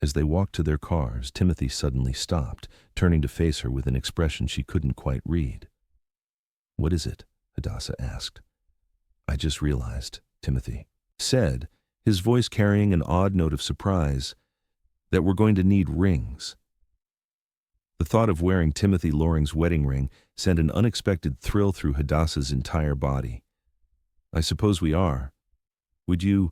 As they walked to their cars, Timothy suddenly stopped, turning to face her with an expression she couldn't quite read. What is it? Hadassah asked. I just realized, Timothy said, his voice carrying an odd note of surprise, that we're going to need rings. The thought of wearing Timothy Loring's wedding ring sent an unexpected thrill through Hadassah's entire body. I suppose we are. Would you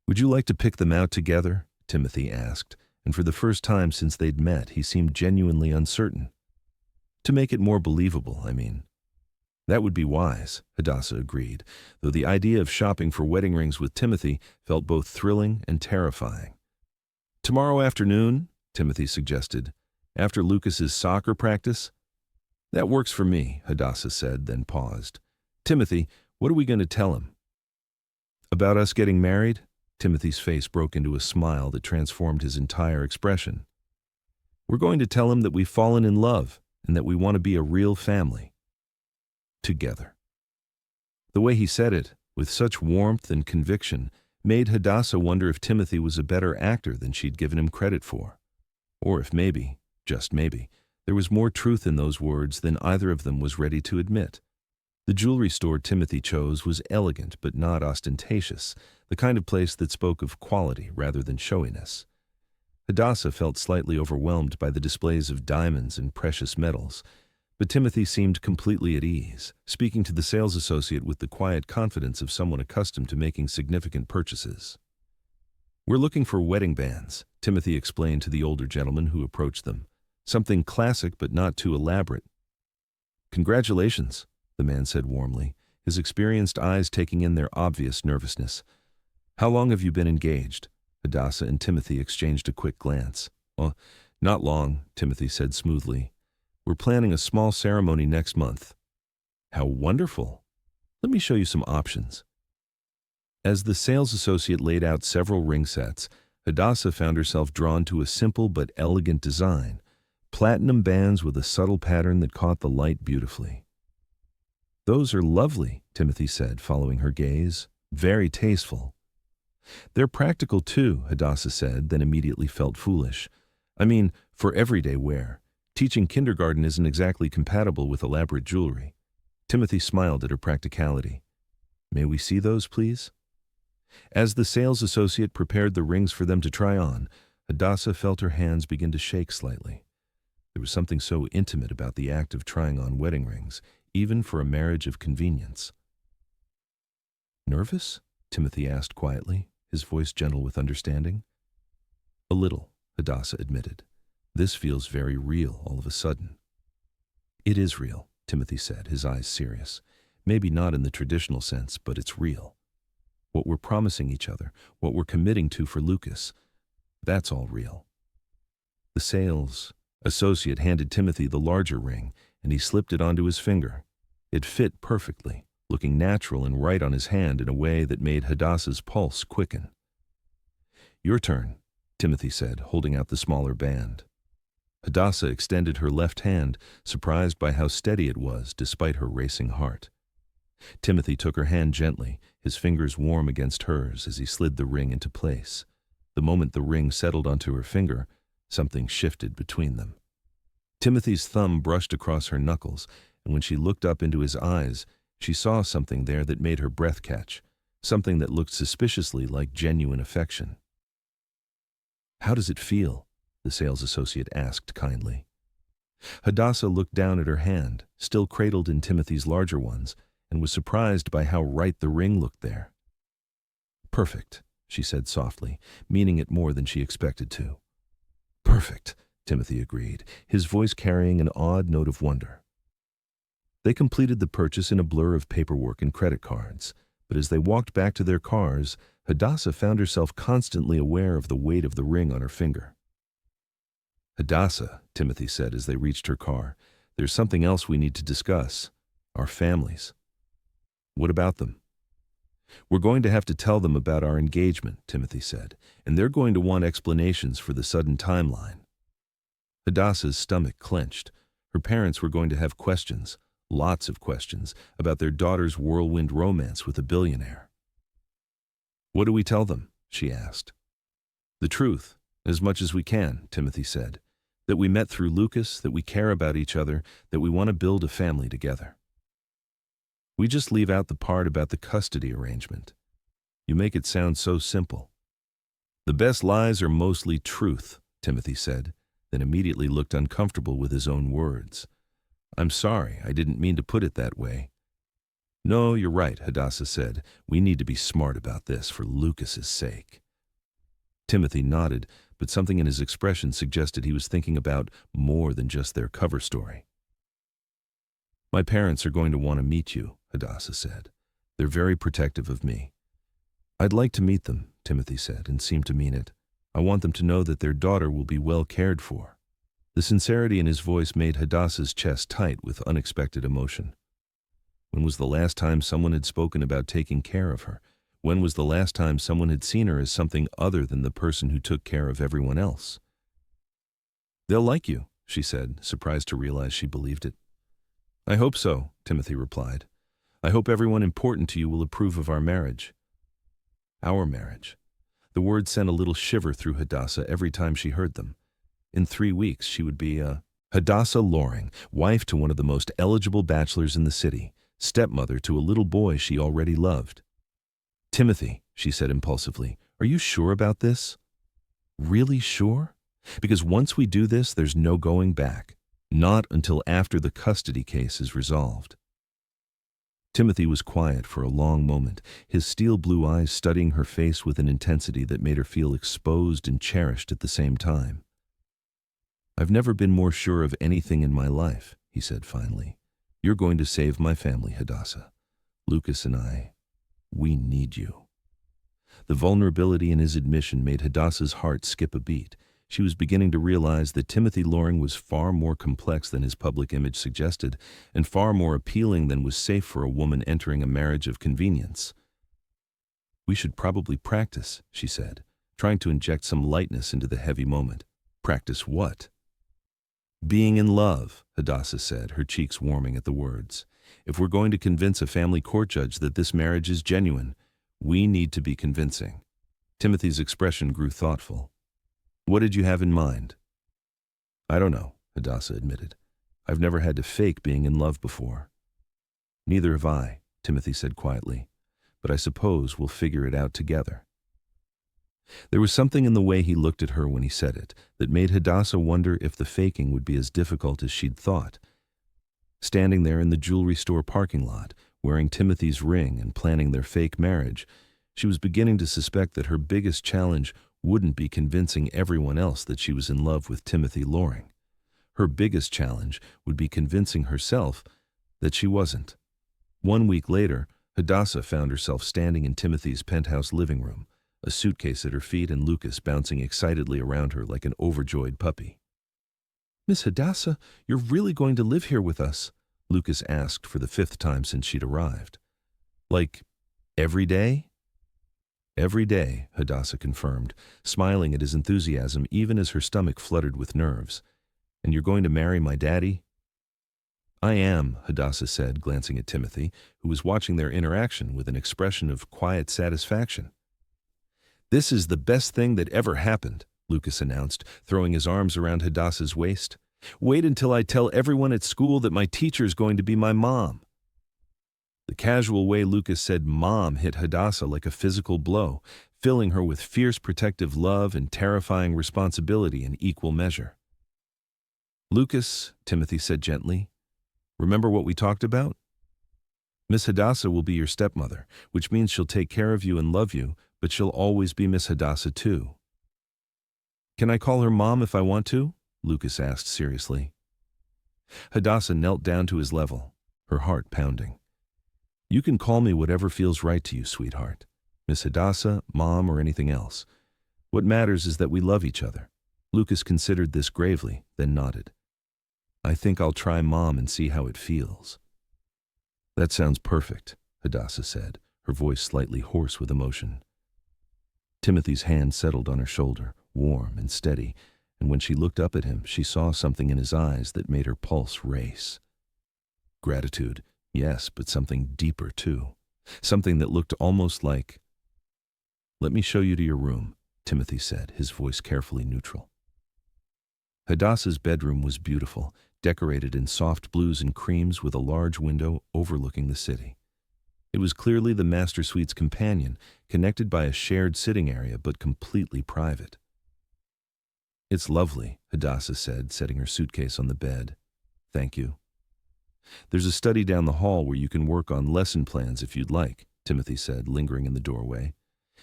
like to pick them out together? Timothy asked, and for the first time since they'd met, he seemed genuinely uncertain. To make it more believable, I mean. That would be wise, Hadassah agreed, though the idea of shopping for wedding rings with Timothy felt both thrilling and terrifying. Tomorrow afternoon, Timothy suggested, after Lucas's soccer practice? That works for me, Hadassah said, then paused. Timothy, what are we going to tell him? About us getting married? Timothy's face broke into a smile that transformed his entire expression. We're going to tell him that we've fallen in love and that we want to be a real family. Together. The way he said it, with such warmth and conviction, made Hadassah wonder if Timothy was a better actor than she'd given him credit for. Or if maybe, just maybe, there was more truth in those words than either of them was ready to admit. The jewelry store Timothy chose was elegant but not ostentatious, the kind of place that spoke of quality rather than showiness. Hadassah felt slightly overwhelmed by the displays of diamonds and precious metals, but Timothy seemed completely at ease, speaking to the sales associate with the quiet confidence of someone accustomed to making significant purchases. We're looking for wedding bands, Timothy explained to the older gentleman who approached them. Something classic but not too elaborate. Congratulations, the man said warmly, his experienced eyes taking in their obvious nervousness. How long have you been engaged? Hadassah and Timothy exchanged a quick glance. Oh, not long, Timothy said smoothly. We're planning a small ceremony next month. How wonderful. Let me show you some options. As the sales associate laid out several ring sets, Hadassah found herself drawn to a simple but elegant design, platinum bands with a subtle pattern that caught the light beautifully. Those are lovely, Timothy said, following her gaze. Very tasteful. They're practical too, Hadassah said, then immediately felt foolish. I mean, for everyday wear. Teaching kindergarten isn't exactly compatible with elaborate jewelry. Timothy smiled at her practicality. May we see those, please? As the sales associate prepared the rings for them to try on, Hadassah felt her hands begin to shake slightly. There was something so intimate about the act of trying on wedding rings, even for a marriage of convenience. Nervous? Timothy asked quietly, his voice gentle with understanding. A little, Hadassah admitted. This feels very real all of a sudden. It is real, Timothy said, his eyes serious. Maybe not in the traditional sense, but it's real. What we're promising each other, what we're committing to for Lucas, that's all real. The sales associate handed Timothy the larger ring, and he slipped it onto his finger. It fit perfectly, looking natural and right on his hand in a way that made Hadassah's pulse quicken. Your turn, Timothy said, holding out the smaller band. Hadassah extended her left hand, surprised by how steady it was despite her racing heart. Timothy took her hand gently, his fingers warm against hers as he slid the ring into place. The moment the ring settled onto her finger, something shifted between them. Timothy's thumb brushed across her knuckles, and when she looked up into his eyes, she saw something there that made her breath catch, something that looked suspiciously like genuine affection. "How does it feel?" the sales associate asked kindly. Hadassah looked down at her hand, still cradled in Timothy's larger ones, and was surprised by how right the ring looked there. "Perfect," she said softly, meaning it more than she expected to. "Perfect," Timothy agreed, his voice carrying an odd note of wonder. They completed the purchase in a blur of paperwork and credit cards, but as they walked back to their cars, Hadassah found herself constantly aware of the weight of the ring on her finger. "Hadassah," Timothy said as they reached her car, "there's something else we need to discuss. Our families." "What about them?" "We're going to have to tell them about our engagement," Timothy said, "and they're going to want explanations for the sudden timeline." Hadassah's stomach clenched. Her parents were going to have questions, lots of questions, about their daughter's whirlwind romance with a billionaire. "What do we tell them?" she asked. "The truth, as much as we can," Timothy said. "That we met through Lucas, that we care about each other, that we want to build a family together. We just leave out the part about the custody arrangement. You make it sound so simple." "The best lies are mostly truth," Timothy said, then immediately looked uncomfortable with his own words. "I'm sorry, I didn't mean to put it that way." "No, you're right," Hadassah said. "We need to be smart about this for Lucas's sake." Timothy nodded, but something in his expression suggested he was thinking about more than just their cover story. "My parents are going to want to meet you," Hadassah said. "They're very protective of me." "I'd like to meet them," Timothy said, and seemed to mean it. "I want them to know that their daughter will be well cared for." The sincerity in his voice made Hadassah's chest tight with unexpected emotion. When was the last time someone had spoken about taking care of her? When was the last time someone had seen her as something other than the person who took care of everyone else? "They'll like you," she said, surprised to realize she believed it. "I hope so," Timothy replied. "I hope everyone important to you will approve of our marriage." Our marriage. The words sent a little shiver through Hadassah every time she heard them. In 3 weeks, she would be Hadassah Loring, wife to one of the most eligible bachelors in the city, stepmother to a little boy she already loved. "Timothy," she said impulsively, "are you sure about this?" "Really sure? Because once we do this, there's no going back. Not until after the custody case is resolved." Timothy was quiet for a long moment, his steel blue eyes studying her face with an intensity that made her feel exposed and cherished at the same time. "I've never been more sure of anything in my life," he said finally. "You're going to save my family, Hadassah. Lucas and I, we need you." The vulnerability in his admission made Hadassah's heart skip a beat. She was beginning to realize that Timothy Loring was far more complex than his public image suggested, and far more appealing than was safe for a woman entering a marriage of convenience. "We should probably practice," she said, trying to inject some lightness into the heavy moment. "Practice what?" "Being in love," Hadassah said, her cheeks warming at the words. "If we're going to convince a family court judge that this marriage is genuine, we need to be convincing." Timothy's expression grew thoughtful. "What did you have in mind?" "I don't know," Hadassah admitted. "I've never had to fake being in love before." "Neither have I," Timothy said quietly. "But I suppose we'll figure it out together." There was something in the way he looked at her when he said it that made Hadassah wonder if the faking would be as difficult as she'd thought. Standing there in the jewelry store parking lot, wearing Timothy's ring and planning their fake marriage, she was beginning to suspect that her biggest challenge wouldn't be convincing everyone else that she was in love with Timothy Loring. Her biggest challenge would be convincing herself that she wasn't. 1 week later, Hadassah found herself standing in Timothy's penthouse living room, a suitcase at her feet and Lucas bouncing excitedly around her like an overjoyed puppy. "Miss Hadassah, you're really going to live here with us?" Lucas asked for the 5th time since she'd arrived. "Like, every day?" "Every day," Hadassah confirmed, smiling at his enthusiasm even as her stomach fluttered with nerves. And you're going to marry my daddy? I am, Hadassah said, glancing at Timothy, who was watching their interaction with an expression of quiet satisfaction. This is the best thing that ever happened, Lucas announced, throwing his arms around Hadassah's waist. Wait until I tell everyone at school that my teacher's going to be my mom. The casual way Lucas said mom hit Hadassah like a physical blow, filling her with fierce protective love and terrifying responsibility in equal measure. Lucas, Timothy said gently, remember what we talked about? Miss Hadassah will be your stepmother, which means she'll take care of you and love you, but she'll always be Miss Hadassah too. Can I call her Mom if I want to? Lucas asked seriously. Hadassah knelt down to his level, her heart pounding. You can call me whatever feels right to you, sweetheart. Miss Hadassah, Mom, or anything else. What matters is that we love each other. Lucas considered this gravely, then nodded. I think I'll try Mom and see how it feels. That sounds perfect, Hadassah said, her voice slightly hoarse with emotion. Timothy's hand settled on her shoulder, warm and steady, and when she looked up at him, she saw something in his eyes that made her pulse race. Gratitude, yes, but something deeper too. Something that looked almost like... Let me show you to your room, Timothy said, his voice carefully neutral. Hadassah's bedroom was beautiful, decorated in soft blues and creams with a large window overlooking the city. It was clearly the master suite's companion, connected by a shared sitting area but completely private. It's lovely, Hadassah said, setting her suitcase on the bed. Thank you. There's a study down the hall where you can work on lesson plans if you'd like, Timothy said, lingering in the doorway.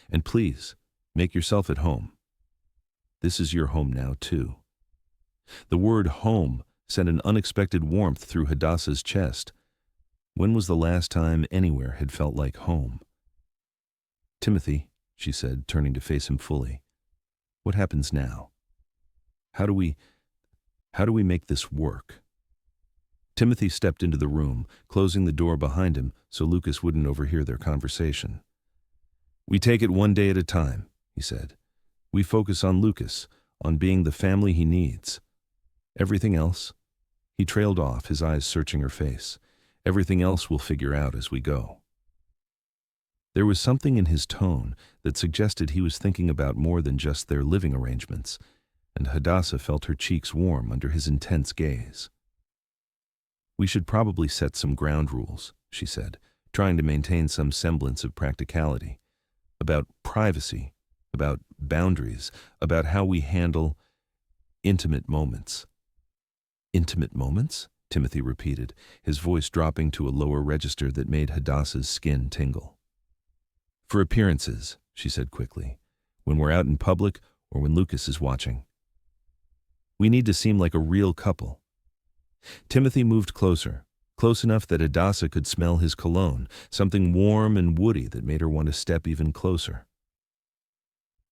And please, make yourself at home. This is your home now, too. The word home sent an unexpected warmth through Hadassah's chest. When was the last time anywhere had felt like home? Timothy, she said, turning to face him fully, what happens now? How do we make this work? Timothy stepped into the room, closing the door behind him so Lucas wouldn't overhear their conversation. We take it one day at a time, he said. We focus on Lucas, on being the family he needs. Everything else, he trailed off, his eyes searching her face. Everything else we'll figure out as we go. There was something in his tone that suggested he was thinking about more than just their living arrangements, and Hadassah felt her cheeks warm under his intense gaze. We should probably set some ground rules, she said, trying to maintain some semblance of practicality. About privacy, about boundaries, about how we handle intimate moments. Intimate moments? Timothy repeated, his voice dropping to a lower register that made Hadassah's skin tingle. For appearances, she said quickly, when we're out in public or when Lucas is watching. We need to seem like a real couple. Timothy moved closer, close enough that Hadassah could smell his cologne, something warm and woody that made her want to step even closer.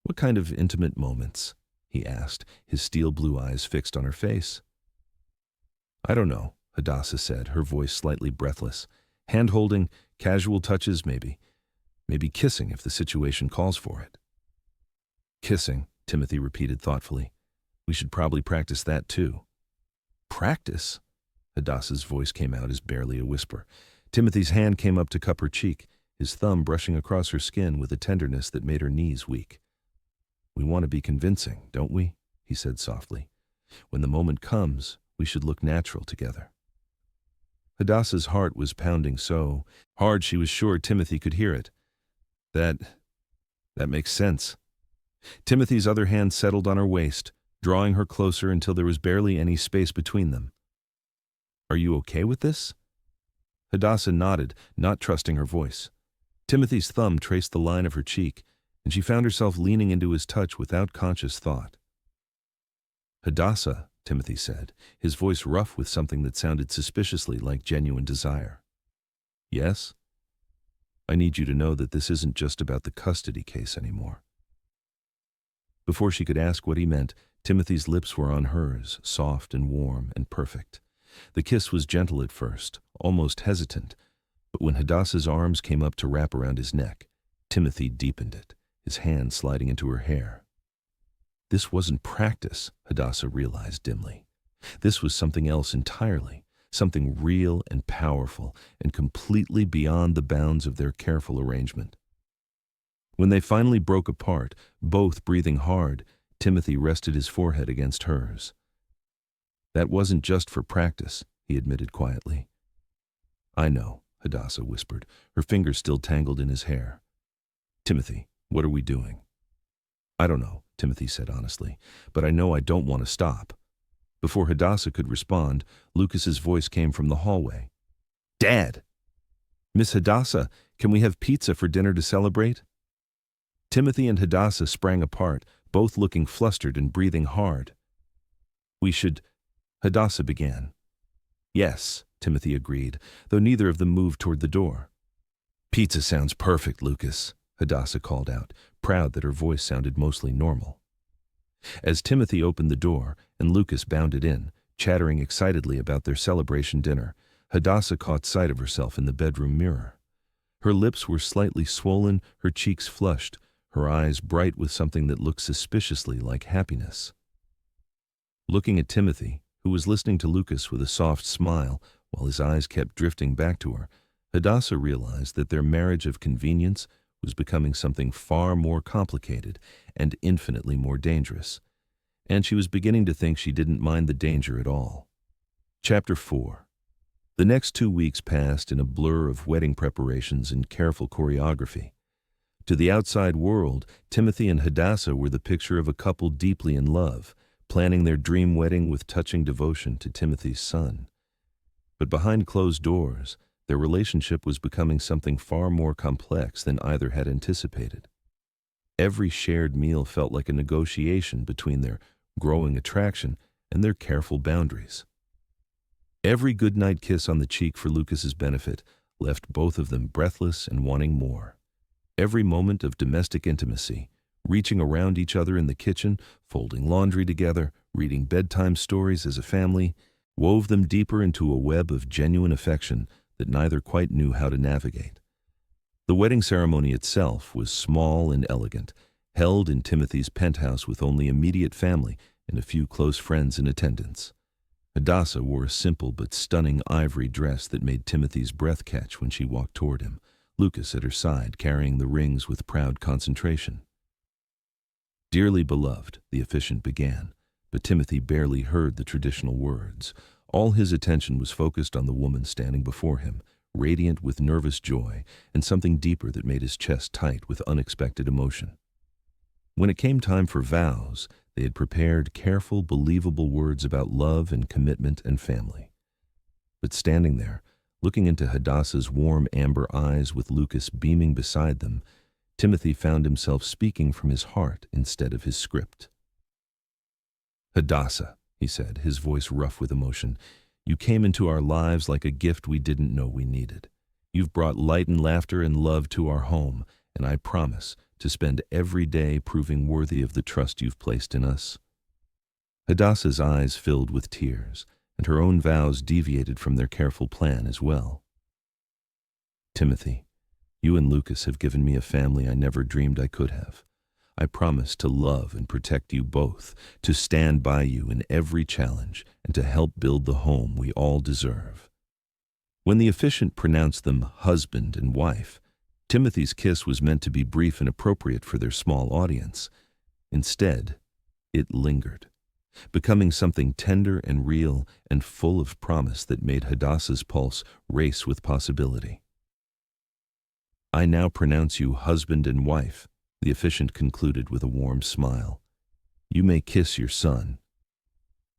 What kind of intimate moments? He asked, his steel blue eyes fixed on her face. I don't know, Hadassah said, her voice slightly breathless. Hand-holding, casual touches maybe. Maybe kissing if the situation calls for it. Kissing, Timothy repeated thoughtfully. We should probably practice that too. Practice? Hadassah's voice came out as barely a whisper. Timothy's hand came up to cup her cheek, his thumb brushing across her skin with a tenderness that made her knees weak. We want to be convincing, don't we? He said softly. When the moment comes, we should look natural together. Hadassah's heart was pounding so hard she was sure Timothy could hear it. That makes sense. Timothy's other hand settled on her waist, drawing her closer until there was barely any space between them. Are you okay with this? Hadassah nodded, not trusting her voice. Timothy's thumb traced the line of her cheek, and she found herself leaning into his touch without conscious thought. Hadassah, Timothy said, his voice rough with something that sounded suspiciously like genuine desire. Yes? I need you to know that this isn't just about the custody case anymore. Before she could ask what he meant, Timothy's lips were on hers, soft and warm and perfect. The kiss was gentle at first, almost hesitant, but when Hadassah's arms came up to wrap around his neck, Timothy deepened it, his hand sliding into her hair. This wasn't practice, Hadassah realized dimly. This was something else entirely, something real and powerful and completely beyond the bounds of their careful arrangement. When they finally broke apart, both breathing hard, Timothy rested his forehead against hers. "That wasn't just for practice," he admitted quietly. "I know," Hadassah whispered, her fingers still tangled in his hair. "Timothy, what are we doing?" "I don't know," Timothy said honestly, "but I know I don't want to stop." Before Hadassah could respond, Lucas's voice came from the hallway. "Dad!" "Miss Hadassah, can we have pizza for dinner to celebrate?" Timothy and Hadassah sprang apart, both looking flustered and breathing hard. "We should," Hadassah began. "Yes," Timothy agreed, though neither of them moved toward the door. "Pizza sounds perfect, Lucas," Hadassah called out, proud that her voice sounded mostly normal. As Timothy opened the door and Lucas bounded in, chattering excitedly about their celebration dinner, Hadassah caught sight of herself in the bedroom mirror. Her lips were slightly swollen, her cheeks flushed, her eyes bright with something that looked suspiciously like happiness. Looking at Timothy, who was listening to Lucas with a soft smile while his eyes kept drifting back to her, Hadassah realized that their marriage of convenience was becoming something far more complicated and infinitely more dangerous, and she was beginning to think she didn't mind the danger at all. Chapter 4. The next 2 weeks passed in a blur of wedding preparations and careful choreography. To the outside world, Timothy and Hadassah were the picture of a couple deeply in love, planning their dream wedding with touching devotion to Timothy's son. But behind closed doors, their relationship was becoming something far more complex than either had anticipated. Every shared meal felt like a negotiation between their growing attraction and their careful boundaries. Every goodnight kiss on the cheek for Lucas's benefit left both of them breathless and wanting more. Every moment of domestic intimacy, reaching around each other in the kitchen, folding laundry together, reading bedtime stories as a family, wove them deeper into a web of genuine affection that neither quite knew how to navigate. The wedding ceremony itself was small and elegant, held in Timothy's penthouse with only immediate family and a few close friends in attendance. Hadassah wore a simple but stunning ivory dress that made Timothy's breath catch when she walked toward him, Lucas at her side carrying the rings with proud concentration. "Dearly beloved," the officiant began, but Timothy barely heard the traditional words. All his attention was focused on the woman standing before him, radiant with nervous joy and something deeper that made his chest tight with unexpected emotion. When it came time for vows, they had prepared careful, believable words about love and commitment and family. But standing there, looking into Hadassah's warm amber eyes with Lucas beaming beside them, Timothy found himself speaking from his heart instead of his script. "Hadassah," he said, his voice rough with emotion, "you came into our lives like a gift we didn't know we needed. You've brought light and laughter and love to our home, and I promise to spend every day proving worthy of the trust you've placed in us." Hadassah's eyes filled with tears, and her own vows deviated from their careful plan as well. "Timothy, you and Lucas have given me a family I never dreamed I could have. I promise to love and protect you both, to stand by you in every challenge, and to help build the home we all deserve." When the officiant pronounced them husband and wife, Timothy's kiss was meant to be brief and appropriate for their small audience. Instead, it lingered, becoming something tender and real and full of promise that made Hadassah's pulse race with possibility. "I now pronounce you husband and wife," the officiant concluded with a warm smile. "You may kiss your son."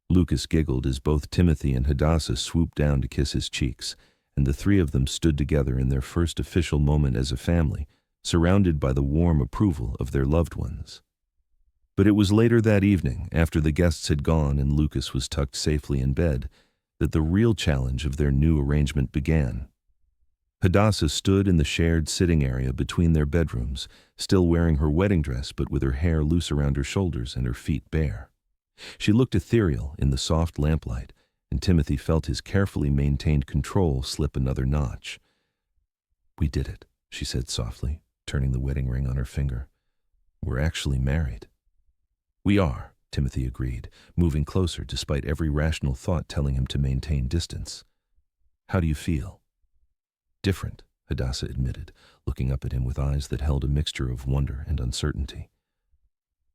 Lucas giggled as both Timothy and Hadassah swooped down to kiss his cheeks, and the three of them stood together in their first official moment as a family, surrounded by the warm approval of their loved ones. But it was later that evening, after the guests had gone and Lucas was tucked safely in bed, that the real challenge of their new arrangement began. Hadassah stood in the shared sitting area between their bedrooms, still wearing her wedding dress but with her hair loose around her shoulders and her feet bare. She looked ethereal in the soft lamplight, and Timothy felt his carefully maintained control slip another notch. "We did it," she said softly, turning the wedding ring on her finger. "We're actually married." "We are," Timothy agreed, moving closer despite every rational thought telling him to maintain distance. How do you feel? Different, Hadassah admitted, looking up at him with eyes that held a mixture of wonder and uncertainty.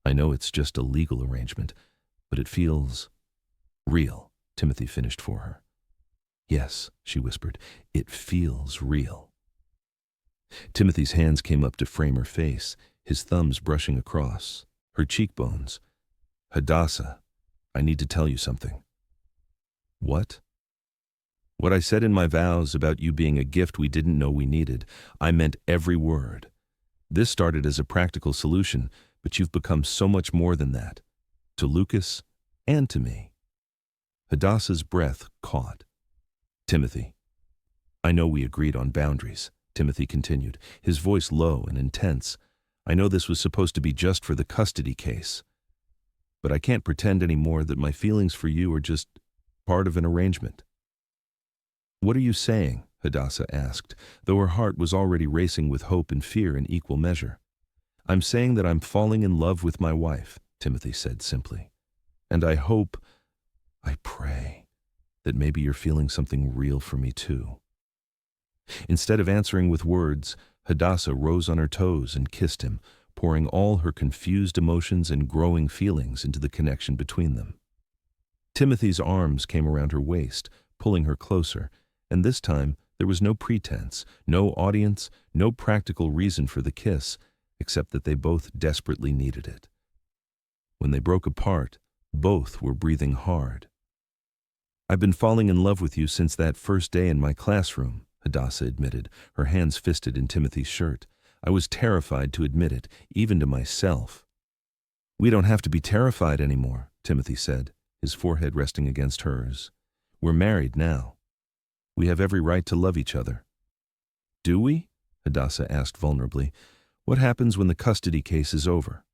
I know it's just a legal arrangement, but it feels real, Timothy finished for her. Yes, she whispered, it feels real. Timothy's hands came up to frame her face, his thumbs brushing across her cheekbones. Hadassah, I need to tell you something. What? What I said in my vows about you being a gift we didn't know we needed, I meant every word. This started as a practical solution, but you've become so much more than that. To Lucas and to me. Hadassah's breath caught. Timothy, I know we agreed on boundaries, Timothy continued, his voice low and intense. I know this was supposed to be just for the custody case. But I can't pretend anymore that my feelings for you are just part of an arrangement. What are you saying? Hadassah asked, though her heart was already racing with hope and fear in equal measure. I'm saying that I'm falling in love with my wife, Timothy said simply. And I pray, that maybe you're feeling something real for me too. Instead of answering with words, Hadassah rose on her toes and kissed him, pouring all her confused emotions and growing feelings into the connection between them. Timothy's arms came around her waist, pulling her closer, and this time there was no pretense, no audience, no practical reason for the kiss, except that they both desperately needed it. When they broke apart, both were breathing hard. I've been falling in love with you since that first day in my classroom, Hadassah admitted, her hands fisted in Timothy's shirt. I was terrified to admit it, even to myself. We don't have to be terrified anymore, Timothy said, his forehead resting against hers. We're married now. We have every right to love each other. Do we? Hadassah asked vulnerably. What happens when the custody case is over?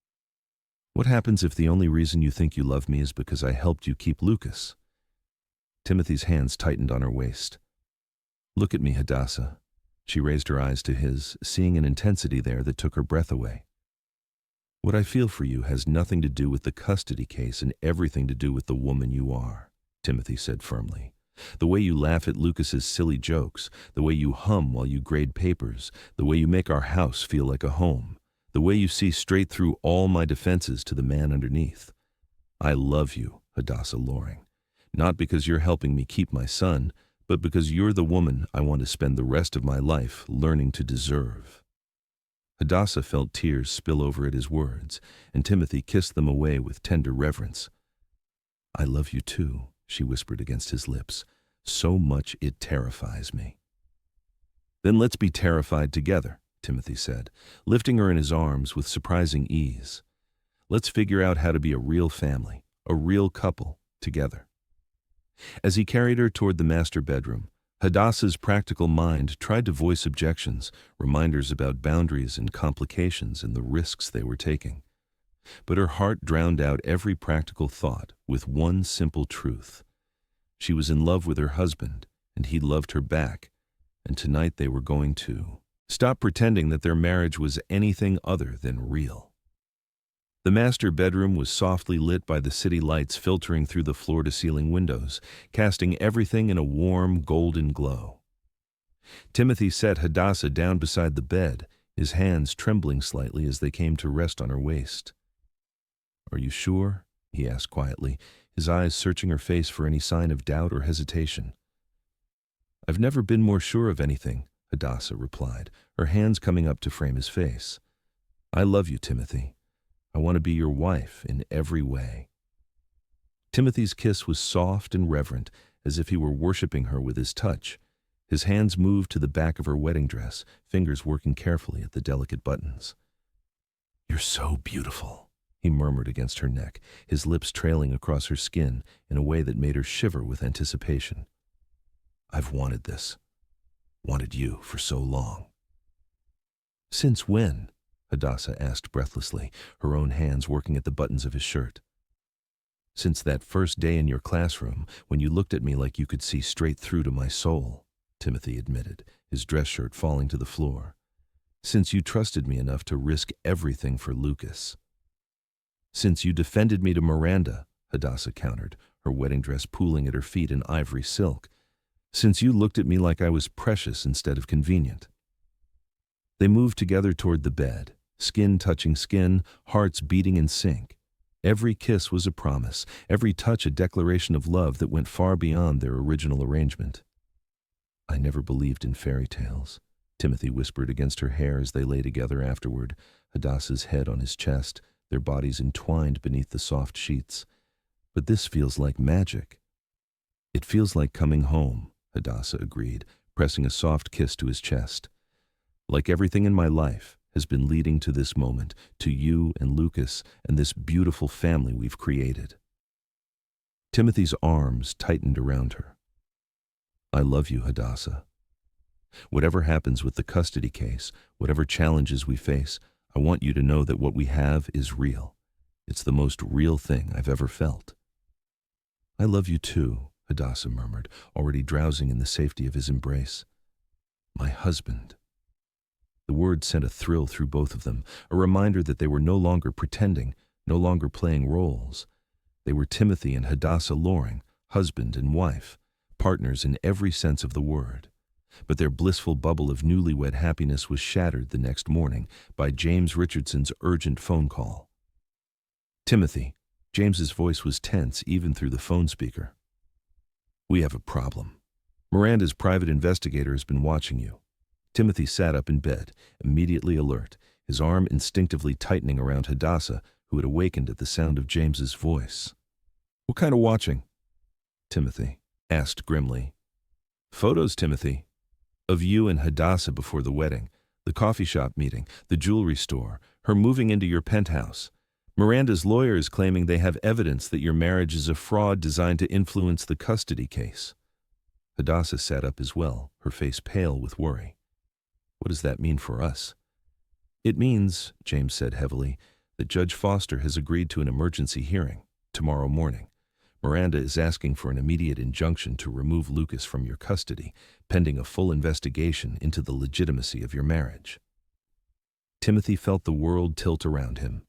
What happens if the only reason you think you love me is because I helped you keep Lucas? Timothy's hands tightened on her waist. Look at me, Hadassah. She raised her eyes to his, seeing an intensity there that took her breath away. What I feel for you has nothing to do with the custody case and everything to do with the woman you are, Timothy said firmly. The way you laugh at Lucas's silly jokes, the way you hum while you grade papers, the way you make our house feel like a home, the way you see straight through all my defenses to the man underneath. I love you, Hadassah Loring, not because you're helping me keep my son, but because you're the woman I want to spend the rest of my life learning to deserve. Hadassah felt tears spill over at his words, and Timothy kissed them away with tender reverence. I love you too, she whispered against his lips. So much it terrifies me. Then let's be terrified together, Timothy said, lifting her in his arms with surprising ease. Let's figure out how to be a real family, a real couple, together. As he carried her toward the master bedroom, Hadassah's practical mind tried to voice objections, reminders about boundaries and complications and the risks they were taking. But her heart drowned out every practical thought with one simple truth. She was in love with her husband, and he loved her back, and tonight they were going to stop pretending that their marriage was anything other than real. The master bedroom was softly lit by the city lights filtering through the floor-to-ceiling windows, casting everything in a warm, golden glow. Timothy set Hadassah down beside the bed, his hands trembling slightly as they came to rest on her waist. Are you sure? He asked quietly, his eyes searching her face for any sign of doubt or hesitation. I've never been more sure of anything, Hadassah replied, her hands coming up to frame his face. I love you, Timothy. I want to be your wife in every way. Timothy's kiss was soft and reverent, as if he were worshiping her with his touch. His hands moved to the back of her wedding dress, fingers working carefully at the delicate buttons. You're so beautiful, he murmured against her neck, his lips trailing across her skin in a way that made her shiver with anticipation. I've wanted this, wanted you for so long. Since when? Hadassah asked breathlessly, her own hands working at the buttons of his shirt. Since that first day in your classroom, when you looked at me like you could see straight through to my soul, Timothy admitted, his dress shirt falling to the floor. Since you trusted me enough to risk everything for Lucas. Since you defended me to Miranda, Hadassah countered, her wedding dress pooling at her feet in ivory silk. Since you looked at me like I was precious instead of convenient. They moved together toward the bed, skin touching skin, hearts beating in sync. Every kiss was a promise, every touch a declaration of love that went far beyond their original arrangement. I never believed in fairy tales, Timothy whispered against her hair as they lay together afterward, Hadassah's head on his chest, their bodies entwined beneath the soft sheets. But this feels like magic. It feels like coming home, Hadassah agreed, pressing a soft kiss to his chest. Like everything in my life has been leading to this moment, to you and Lucas and this beautiful family we've created. Timothy's arms tightened around her. I love you, Hadassah. Whatever happens with the custody case, whatever challenges we face, I want you to know that what we have is real. It's the most real thing I've ever felt. I love you too, Hadassah murmured, already drowsing in the safety of his embrace. My husband. The word sent a thrill through both of them, a reminder that they were no longer pretending, no longer playing roles. They were Timothy and Hadassah Loring, husband and wife, partners in every sense of the word. But their blissful bubble of newlywed happiness was shattered the next morning by James Richardson's urgent phone call. Timothy. James's voice was tense even through the phone speaker. We have a problem. Miranda's private investigator has been watching you. Timothy sat up in bed, immediately alert, his arm instinctively tightening around Hadassah, who had awakened at the sound of James's voice. What kind of watching? Timothy asked grimly. Photos, Timothy. Of you and Hadassah before the wedding, the coffee shop meeting, the jewelry store, her moving into your penthouse. Miranda's lawyer is claiming they have evidence that your marriage is a fraud designed to influence the custody case. Hadassah sat up as well, her face pale with worry. What does that mean for us? It means, James said heavily, that Judge Foster has agreed to an emergency hearing tomorrow morning. Miranda is asking for an immediate injunction to remove Lucas from your custody, pending a full investigation into the legitimacy of your marriage. Timothy felt the world tilt around him.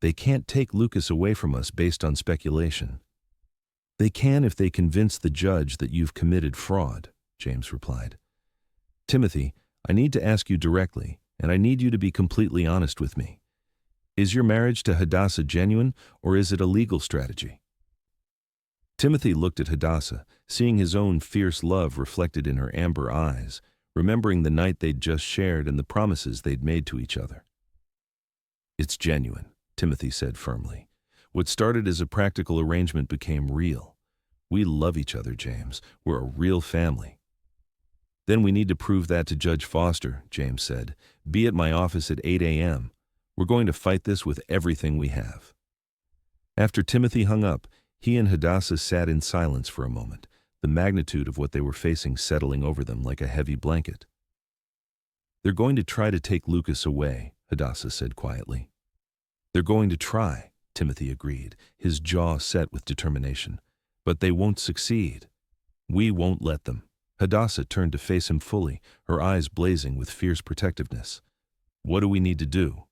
They can't take Lucas away from us based on speculation. They can if they convince the judge that you've committed fraud, James replied. Timothy, I need to ask you directly, and I need you to be completely honest with me. Is your marriage to Hadassah genuine, or is it a legal strategy? Timothy looked at Hadassah, seeing his own fierce love reflected in her amber eyes, remembering the night they'd just shared and the promises they'd made to each other. It's genuine, Timothy said firmly. What started as a practical arrangement became real. We love each other, James. We're a real family. Then we need to prove that to Judge Foster, James said. Be at my office at 8 a.m. We're going to fight this with everything we have. After Timothy hung up, he and Hadassah sat in silence for a moment, the magnitude of what they were facing settling over them like a heavy blanket. They're going to try to take Lucas away, Hadassah said quietly. They're going to try, Timothy agreed, his jaw set with determination. But they won't succeed. We won't let them. Hadassah turned to face him fully, her eyes blazing with fierce protectiveness. What do we need to do?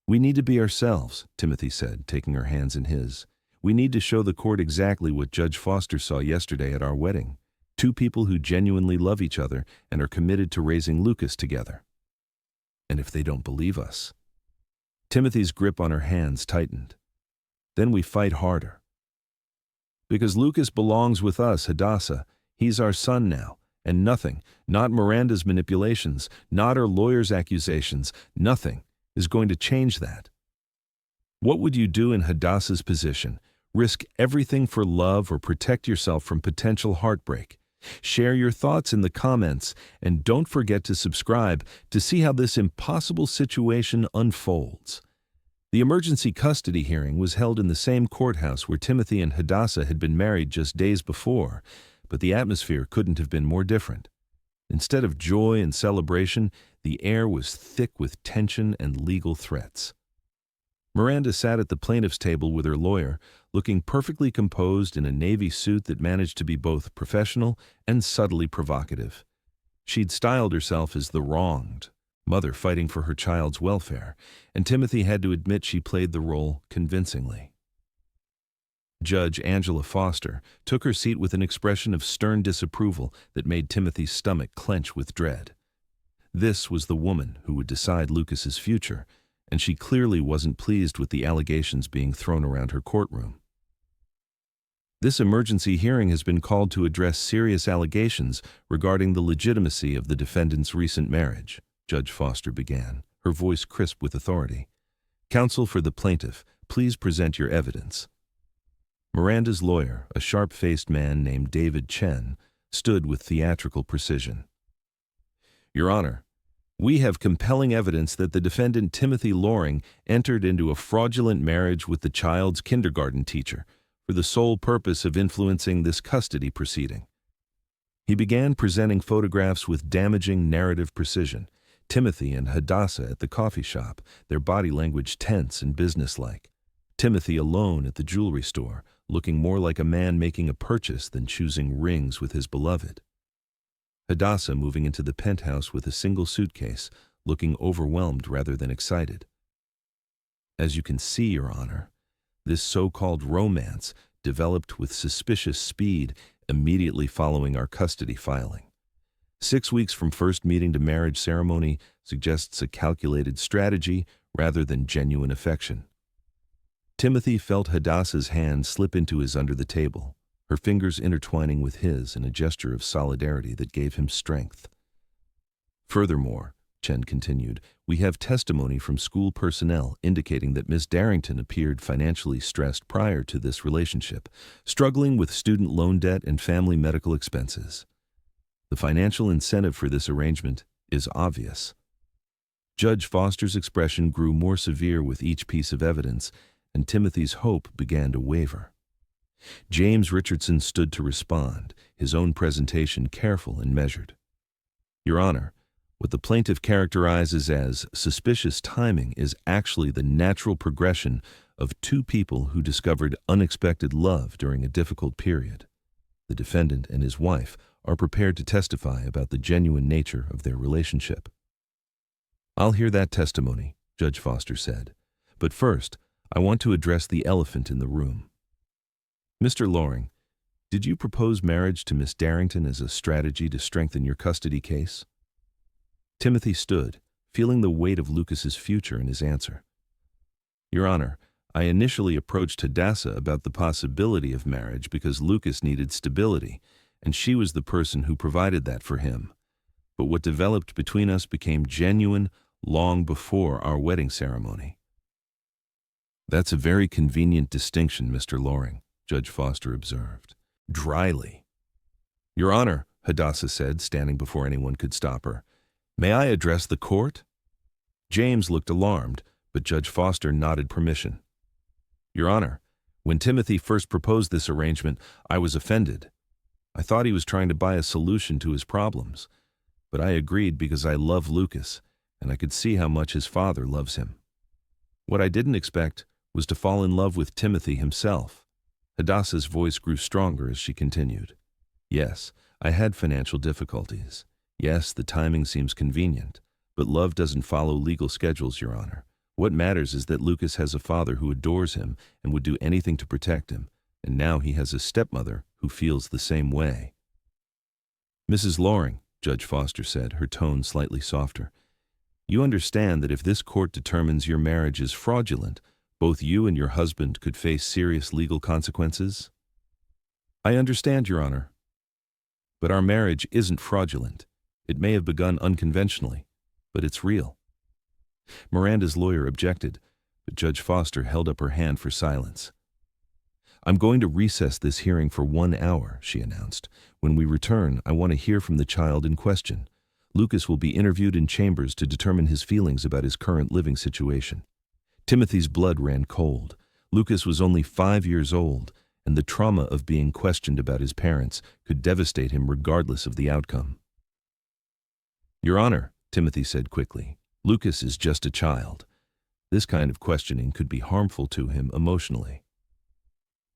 We need to be ourselves, Timothy said, taking her hands in his. We need to show the court exactly what Judge Foster saw yesterday at our wedding. Two people who genuinely love each other and are committed to raising Lucas together. And if they don't believe us? Timothy's grip on her hands tightened. Then we fight harder. Because Lucas belongs with us, Hadassah. He's our son now, and nothing, not Miranda's manipulations, not her lawyer's accusations, nothing is going to change that. What would you do in Hadassah's position? Risk everything for love or protect yourself from potential heartbreak? Share your thoughts in the comments, and don't forget to subscribe to see how this impossible situation unfolds. The emergency custody hearing was held in the same courthouse where Timothy and Hadassah had been married just days before, but the atmosphere couldn't have been more different. Instead of joy and celebration, the air was thick with tension and legal threats. Miranda sat at the plaintiff's table with her lawyer, looking perfectly composed in a navy suit that managed to be both professional and subtly provocative. She'd styled herself as the wronged, mother fighting for her child's welfare, and Timothy had to admit she played the role convincingly. Judge Angela Foster took her seat with an expression of stern disapproval that made Timothy's stomach clench with dread. This was the woman who would decide Lucas's future, and she clearly wasn't pleased with the allegations being thrown around her courtroom. This emergency hearing has been called to address serious allegations regarding the legitimacy of the defendant's recent marriage, Judge Foster began, her voice crisp with authority. Counsel for the plaintiff, please present your evidence. Miranda's lawyer, a sharp-faced man named David Chen, stood with theatrical precision. Your Honor, we have compelling evidence that the defendant Timothy Loring entered into a fraudulent marriage with the child's kindergarten teacher for the sole purpose of influencing this custody proceeding. He began presenting photographs with damaging narrative precision. Timothy and Hadassah at the coffee shop, their body language tense and businesslike. Timothy alone at the jewelry store, looking more like a man making a purchase than choosing rings with his beloved. Hadassah moving into the penthouse with a single suitcase, looking overwhelmed rather than excited. As you can see, Your Honor, this so-called romance developed with suspicious speed immediately following our custody filing. 6 weeks from first meeting to marriage ceremony suggests a calculated strategy rather than genuine affection. Timothy felt Hadassah's hand slip into his under the table, her fingers intertwining with his in a gesture of solidarity that gave him strength. Furthermore, Chen continued, we have testimony from school personnel indicating that Miss Darrington appeared financially stressed prior to this relationship, struggling with student loan debt and family medical expenses. The financial incentive for this arrangement is obvious. Judge Foster's expression grew more severe with each piece of evidence, and Timothy's hope began to waver. James Richardson stood to respond, his own presentation careful and measured. Your Honor, what the plaintiff characterizes as suspicious timing is actually the natural progression of two people who discovered unexpected love during a difficult period. The defendant and his wife are prepared to testify about the genuine nature of their relationship. I'll hear that testimony, Judge Foster said. But first, I want to address the elephant in the room. Mr. Loring, did you propose marriage to Miss Darrington as a strategy to strengthen your custody case? Timothy stood, feeling the weight of Lucas's future in his answer. Your Honor, I initially approached Hadassah about the possibility of marriage because Lucas needed stability, and she was the person who provided that for him. But what developed between us became genuine long before our wedding ceremony. That's a very convenient distinction, Mr. Loring, Judge Foster observed, dryly. Your Honor, Hadassah said, standing before anyone could stop her, may I address the court? James looked alarmed, but Judge Foster nodded permission. Your Honor, when Timothy first proposed this arrangement, I was offended. I thought he was trying to buy a solution to his problems, but I agreed because I love Lucas, and I could see how much his father loves him. What I didn't expect was to fall in love with Timothy himself. Hadassah's voice grew stronger as she continued. Yes, I had financial difficulties. Yes, the timing seems convenient, but love doesn't follow legal schedules, Your Honor. What matters is that Lucas has a father who adores him and would do anything to protect him, and now he has a stepmother who feels the same way. Mrs. Loring, Judge Foster said, her tone slightly softer, you understand that if this court determines your marriage is fraudulent, both you and your husband could face serious legal consequences? I understand, Your Honor. But our marriage isn't fraudulent. It may have begun unconventionally, but it's real. Miranda's lawyer objected, but Judge Foster held up her hand for silence. I'm going to recess this hearing for 1 hour, she announced. When we return, I want to hear from the child in question. Lucas will be interviewed in chambers to determine his feelings about his current living situation. Timothy's blood ran cold. Lucas was only 5 years old, and the trauma of being questioned about his parents could devastate him regardless of the outcome. Your Honor, Timothy said quickly, Lucas is just a child. This kind of questioning could be harmful to him emotionally.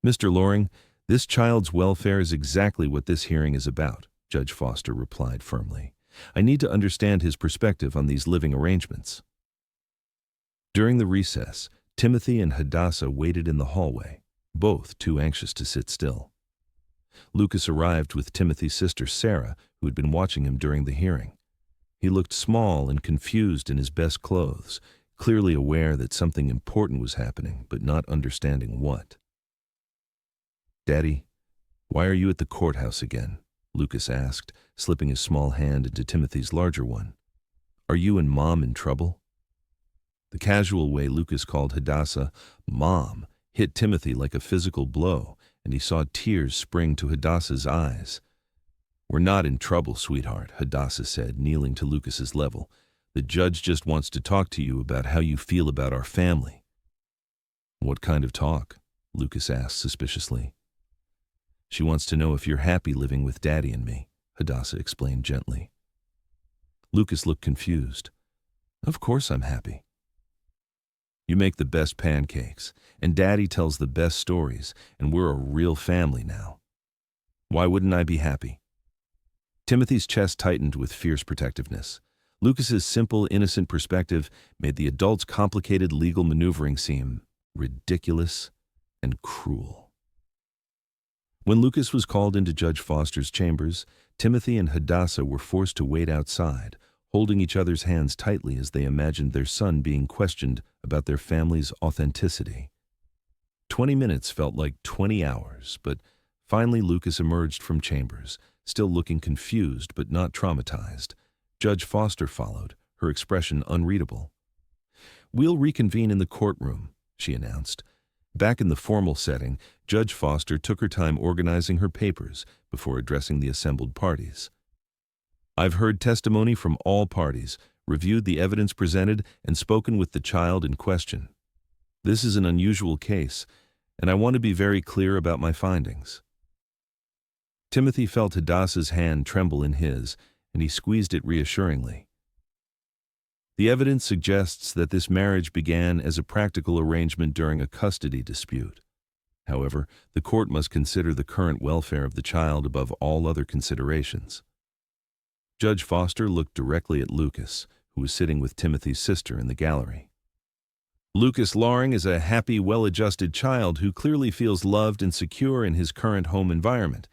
Mr. Loring, this child's welfare is exactly what this hearing is about, Judge Foster replied firmly. I need to understand his perspective on these living arrangements. During the recess, Timothy and Hadassah waited in the hallway, both too anxious to sit still. Lucas arrived with Timothy's sister Sarah, who had been watching him during the hearing. He looked small and confused in his best clothes, clearly aware that something important was happening, but not understanding what. "Daddy, why are you at the courthouse again?" Lucas asked, slipping his small hand into Timothy's larger one. "Are you and Mom in trouble?" The casual way Lucas called Hadassah Mom hit Timothy like a physical blow, and he saw tears spring to Hadassah's eyes. "We're not in trouble, sweetheart," Hadassah said, kneeling to Lucas's level. "The judge just wants to talk to you about how you feel about our family." "What kind of talk?" Lucas asked suspiciously. "She wants to know if you're happy living with Daddy and me," Hadassah explained gently. Lucas looked confused. "Of course I'm happy. You make the best pancakes, and Daddy tells the best stories, and we're a real family now. Why wouldn't I be happy?" Timothy's chest tightened with fierce protectiveness. Lucas's simple, innocent perspective made the adult's complicated legal maneuvering seem ridiculous and cruel. When Lucas was called into Judge Foster's chambers, Timothy and Hadassah were forced to wait outside, holding each other's hands tightly as they imagined their son being questioned about their family's authenticity. 20 minutes felt like 20 hours, but finally Lucas emerged from chambers, still looking confused but not traumatized. Judge Foster followed, her expression unreadable. "We'll reconvene in the courtroom," she announced. Back in the formal setting, Judge Foster took her time organizing her papers before addressing the assembled parties. "I've heard testimony from all parties, reviewed the evidence presented, and spoken with the child in question. This is an unusual case, and I want to be very clear about my findings." Timothy felt Hadassah's hand tremble in his, and he squeezed it reassuringly. "The evidence suggests that this marriage began as a practical arrangement during a custody dispute. However, the court must consider the current welfare of the child above all other considerations." Judge Foster looked directly at Lucas, who was sitting with Timothy's sister in the gallery. "Lucas Loring is a happy, well-adjusted child who clearly feels loved and secure in his current home environment.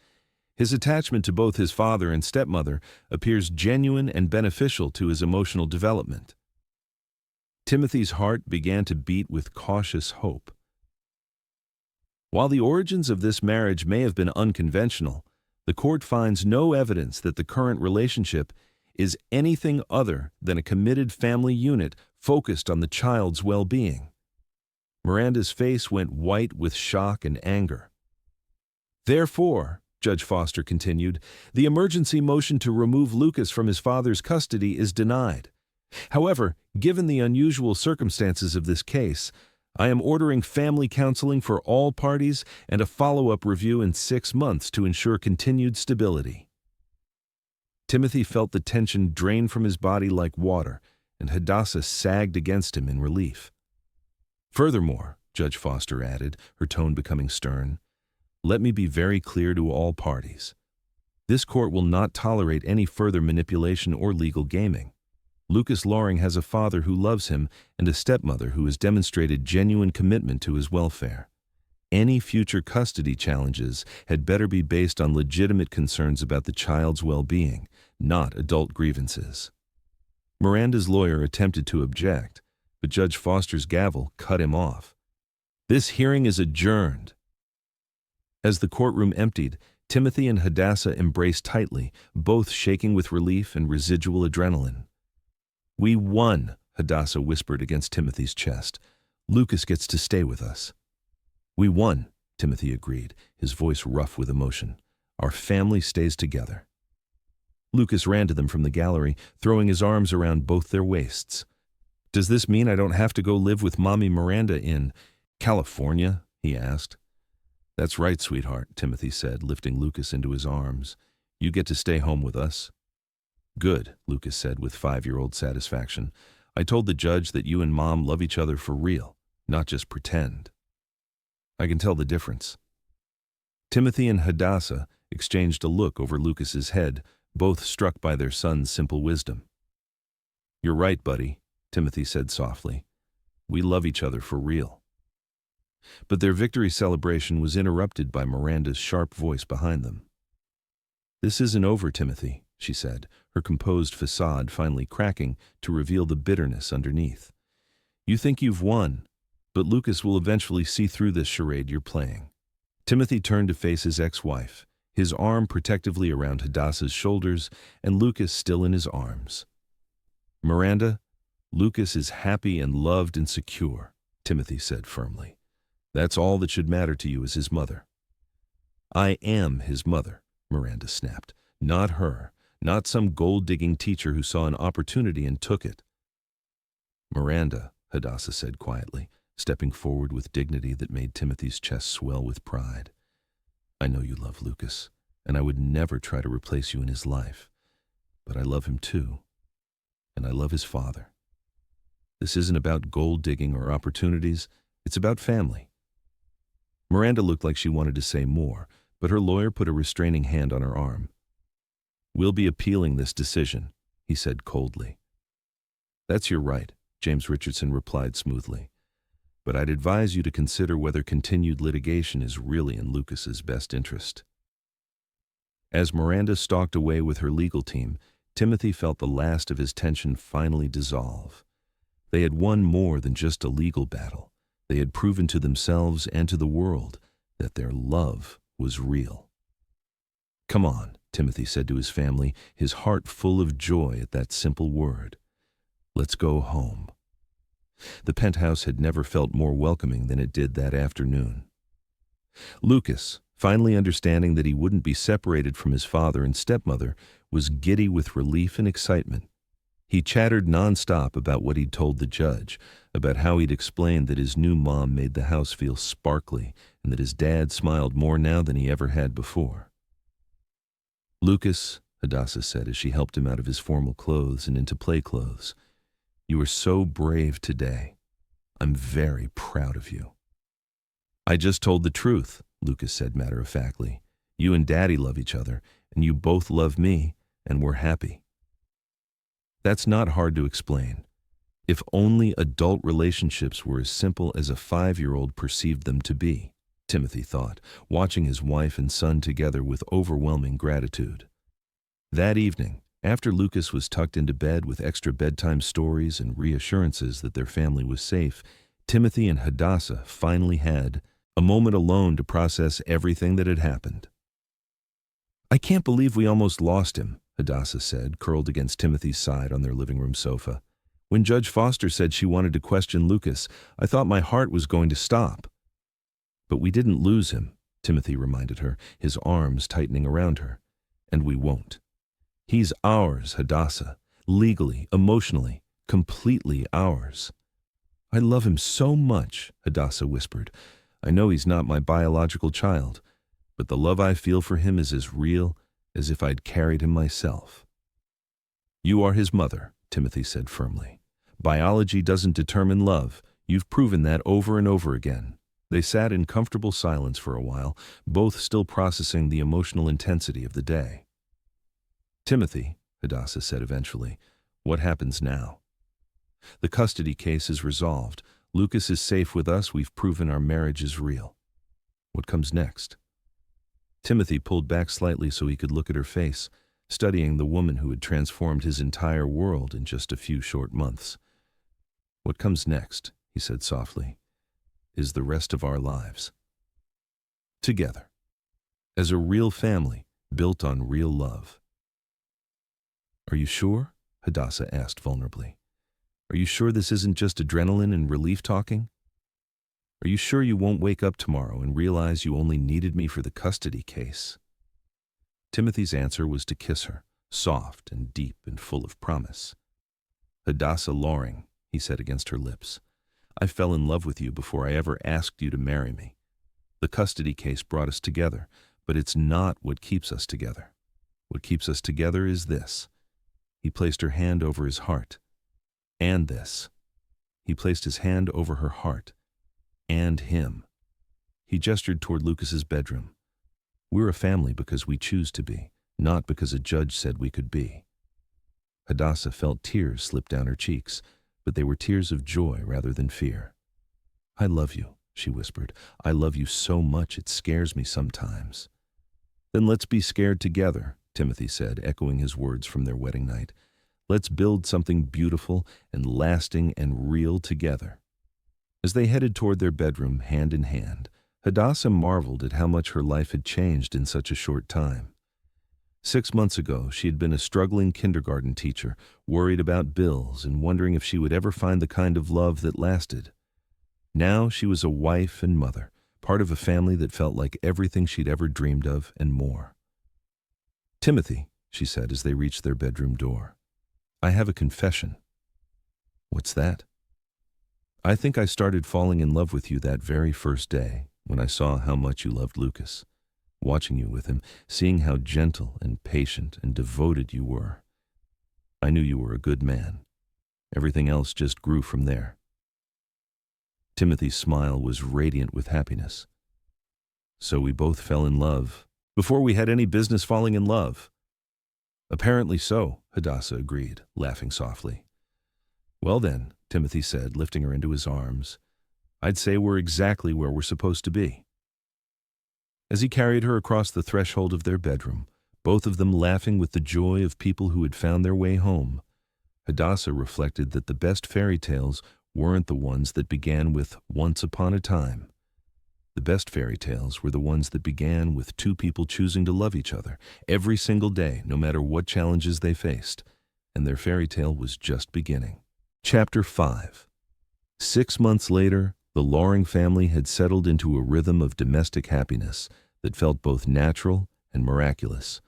His attachment to both his father and stepmother appears genuine and beneficial to his emotional development." Timothy's heart began to beat with cautious hope. While the origins of this marriage may have been unconventional, the court finds no evidence that the current relationship is anything other than a committed family unit focused on the child's well-being. Miranda's face went white with shock and anger. "Therefore," Judge Foster continued, "the emergency motion to remove Lucas from his father's custody is denied. However, given the unusual circumstances of this case, I am ordering family counseling for all parties and a follow-up review in 6 months to ensure continued stability." Timothy felt the tension drain from his body like water, and Hadassah sagged against him in relief. "Furthermore," Judge Foster added, her tone becoming stern, "let me be very clear to all parties. This court will not tolerate any further manipulation or legal gaming. Lucas Loring has a father who loves him and a stepmother who has demonstrated genuine commitment to his welfare. Any future custody challenges had better be based on legitimate concerns about the child's well-being, not adult grievances." Miranda's lawyer attempted to object, but Judge Foster's gavel cut him off. "This hearing is adjourned." As the courtroom emptied, Timothy and Hadassah embraced tightly, both shaking with relief and residual adrenaline. "We won," Hadassah whispered against Timothy's chest. "Lucas gets to stay with us." "We won," Timothy agreed, his voice rough with emotion. "Our family stays together." Lucas ran to them from the gallery, throwing his arms around both their waists. "Does this mean I don't have to go live with Mommy Miranda in California?" he asked. "That's right, sweetheart," Timothy said, lifting Lucas into his arms. "You get to stay home with us." "Good," Lucas said with 5-year-old satisfaction. "I told the judge that you and Mom love each other for real, not just pretend. I can tell the difference." Timothy and Hadassah exchanged a look over Lucas's head, both struck by their son's simple wisdom. "You're right, buddy," Timothy said softly. "We love each other for real." But their victory celebration was interrupted by Miranda's sharp voice behind them. "This isn't over, Timothy," she said, her composed facade finally cracking to reveal the bitterness underneath. "You think you've won, but Lucas will eventually see through this charade you're playing." Timothy turned to face his ex-wife, his arm protectively around Hadassah's shoulders and Lucas still in his arms. "Miranda, Lucas is happy and loved and secure," Timothy said firmly. "That's all that should matter to you as his mother." "I am his mother," Miranda snapped. "Not her, not some gold-digging teacher who saw an opportunity and took it." "Miranda," Hadassah said quietly, stepping forward with dignity that made Timothy's chest swell with pride. "I know you love Lucas, and I would never try to replace you in his life. But I love him too, and I love his father. This isn't about gold-digging or opportunities, it's about family." Miranda looked like she wanted to say more, but her lawyer put a restraining hand on her arm. "We'll be appealing this decision," he said coldly. "That's your right," James Richardson replied smoothly. "But I'd advise you to consider whether continued litigation is really in Lucas's best interest." As Miranda stalked away with her legal team, Timothy felt the last of his tension finally dissolve. They had won more than just a legal battle. They had proven to themselves and to the world that their love was real. "Come on," Timothy said to his family, his heart full of joy at that simple word. "Let's go home." The penthouse had never felt more welcoming than it did that afternoon. Lucas, finally understanding that he wouldn't be separated from his father and stepmother, was giddy with relief and excitement. He chattered nonstop about what he'd told the judge, about how he'd explained that his new mom made the house feel sparkly and that his dad smiled more now than he ever had before. "Lucas," Hadassah said as she helped him out of his formal clothes and into play clothes, "you were so brave today. I'm very proud of you." "I just told the truth," Lucas said matter-of-factly. "You and Daddy love each other, and you both love me, and we're happy." That's not hard to explain. If only adult relationships were as simple as a 5-year-old perceived them to be, Timothy thought, watching his wife and son together with overwhelming gratitude. That evening, after Lucas was tucked into bed with extra bedtime stories and reassurances that their family was safe, Timothy and Hadassah finally had a moment alone to process everything that had happened. "I can't believe we almost lost him," Hadassah said, curled against Timothy's side on their living room sofa. "When Judge Foster said she wanted to question Lucas, I thought my heart was going to stop." "But we didn't lose him," Timothy reminded her, his arms tightening around her. "And we won't. He's ours, Hadassah, legally, emotionally, completely ours." "I love him so much," Hadassah whispered. "I know he's not my biological child, but the love I feel for him is as real as if I'd carried him myself." "You are his mother," Timothy said firmly. "Biology doesn't determine love. You've proven that over and over again." They sat in comfortable silence for a while, both still processing the emotional intensity of the day. "Timothy," Hadassah said eventually, "what happens now?" "The custody case is resolved. Lucas is safe with us. We've proven our marriage is real. What comes next?" Timothy pulled back slightly so he could look at her face, studying the woman who had transformed his entire world in just a few short months. "What comes next," he said softly, "is the rest of our lives. Together. As a real family, built on real love." "Are you sure?" Hadassah asked vulnerably. "Are you sure this isn't just adrenaline and relief talking? Are you sure you won't wake up tomorrow and realize you only needed me for the custody case?" Timothy's answer was to kiss her, soft and deep and full of promise. "Hadassah Loring," he said against her lips, "I fell in love with you before I ever asked you to marry me. The custody case brought us together, but it's not what keeps us together. What keeps us together is this." He placed her hand over his heart. "And this." He placed his hand over her heart. "And him." He gestured toward Lucas's bedroom. "We're a family because we choose to be. not because a judge said we could be. Hadassah felt tears slip down her cheeks, but they were tears of joy rather than fear. "I love you," she whispered. "I love you so much it scares me sometimes." "Then let's be scared together," Timothy said, echoing his words from their wedding night. "Let's build something beautiful and lasting and real together." As they headed toward their bedroom, hand in hand, Hadassah marveled at how much her life had changed in such a short time. 6 months ago, she had been a struggling kindergarten teacher, worried about bills and wondering if she would ever find the kind of love that lasted. Now she was a wife and mother, part of a family that felt like everything she'd ever dreamed of and more. "Timothy," she said as they reached their bedroom door, "I have a confession." "What's that?" "I think I started falling in love with you that very first day when I saw how much you loved Lucas. Watching you with him, seeing how gentle and patient and devoted you were. I knew you were a good man. Everything else just grew from there." Timothy's smile was radiant with happiness. "So we both fell in love before we had any business falling in love." "Apparently so," Hadassah agreed, laughing softly. "Well then," Timothy said, lifting her into his arms, "I'd say we're exactly where we're supposed to be." As he carried her across the threshold of their bedroom, both of them laughing with the joy of people who had found their way home, Hadassah reflected that the best fairy tales weren't the ones that began with "once upon a time." The best fairy tales were the ones that began with two people choosing to love each other every single day, no matter what challenges they faced, and their fairy tale was just beginning. Chapter 5. 6 months later, the Loring family had settled into a rhythm of domestic happiness that felt both natural and miraculous.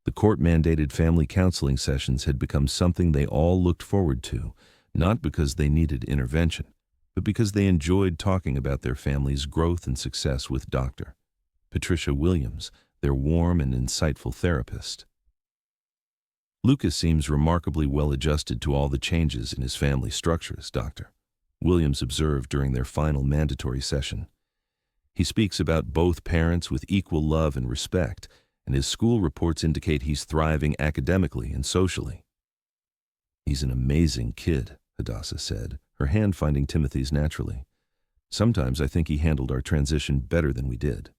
The court-mandated family counseling sessions had become something they all looked forward to, not because they needed intervention, but because they enjoyed talking about their family's growth and success with Dr. Patricia Williams, their warm and insightful therapist. "Lucas seems remarkably well adjusted to all the changes in his family structures," Dr. Williams observed during their final mandatory session. "He speaks about both parents with equal love and respect, and his school reports indicate he's thriving academically and socially." "He's an amazing kid," Hadassah said, her hand finding Timothy's naturally. "Sometimes I think he handled our transition better than we did."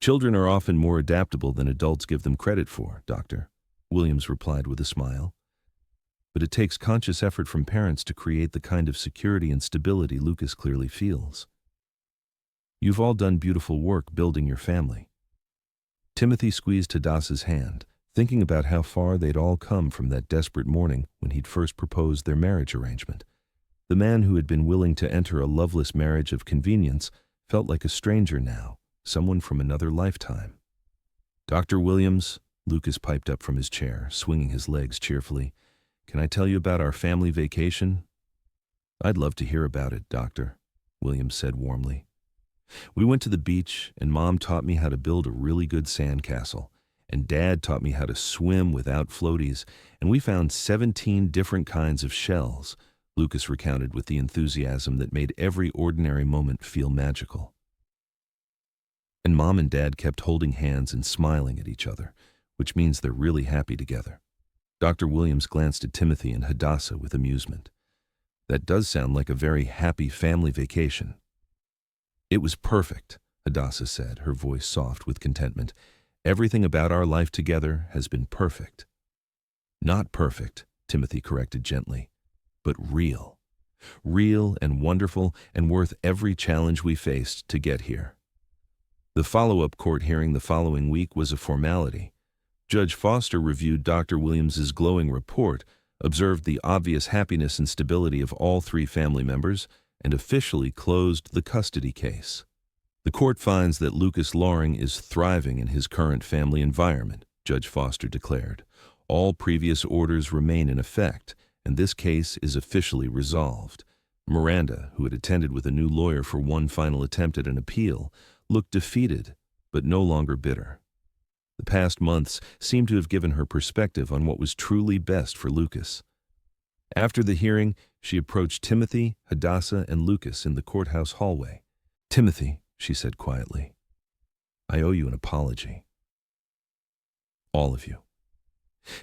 "Children are often more adaptable than adults give them credit for, Doctor," Williams replied with a smile. "But it takes conscious effort from parents to create the kind of security and stability Lucas clearly feels. You've all done beautiful work building your family." Timothy squeezed Hadassah's hand, thinking about how far they'd all come from that desperate morning when he'd first proposed their marriage arrangement. The man who had been willing to enter a loveless marriage of convenience felt like a stranger now, someone from another lifetime. "Dr. Williams," Lucas piped up from his chair, swinging his legs cheerfully, "can I tell you about our family vacation?" "I'd love to hear about it, Doctor," Williams said warmly. "We went to the beach, and Mom taught me how to build a really good sandcastle, and Dad taught me how to swim without floaties, and we found 17 different kinds of shells," Lucas recounted with the enthusiasm that made every ordinary moment feel magical. "And Mom and Dad kept holding hands and smiling at each other, which means they're really happy together." Dr. Williams glanced at Timothy and Hadassah with amusement. "That does sound like a very happy family vacation." "It was perfect," Hadassah said, her voice soft with contentment. "Everything about our life together has been perfect." "Not perfect," Timothy corrected gently, "but real. Real and wonderful and worth every challenge we faced to get here." The follow-up court hearing the following week was a formality. Judge Foster reviewed Dr. Williams's glowing report, observed the obvious happiness and stability of all three family members, and officially closed the custody case. "The court finds that Lucas Loring is thriving in his current family environment," Judge Foster declared. "All previous orders remain in effect, and this case is officially resolved." Miranda, who had attended with a new lawyer for one final attempt at an appeal, looked defeated, but no longer bitter. The past months seemed to have given her perspective on what was truly best for Lucas. After the hearing, she approached Timothy, Hadassah, and Lucas in the courthouse hallway. "Timothy," she said quietly, "I owe you an apology." all of you.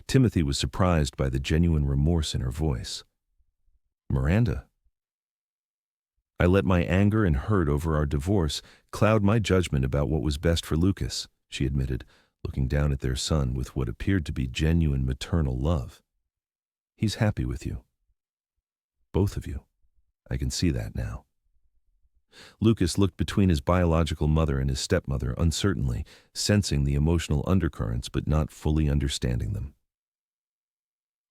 Timothy was surprised by the genuine remorse in her voice. Miranda. I let my anger and hurt over our divorce cloud my judgment about what was best for Lucas, she admitted, looking down at their son with what appeared to be genuine maternal love. He's happy with you. Both of you. I can see that now. Lucas looked between his biological mother and his stepmother uncertainly, sensing the emotional undercurrents but not fully understanding them.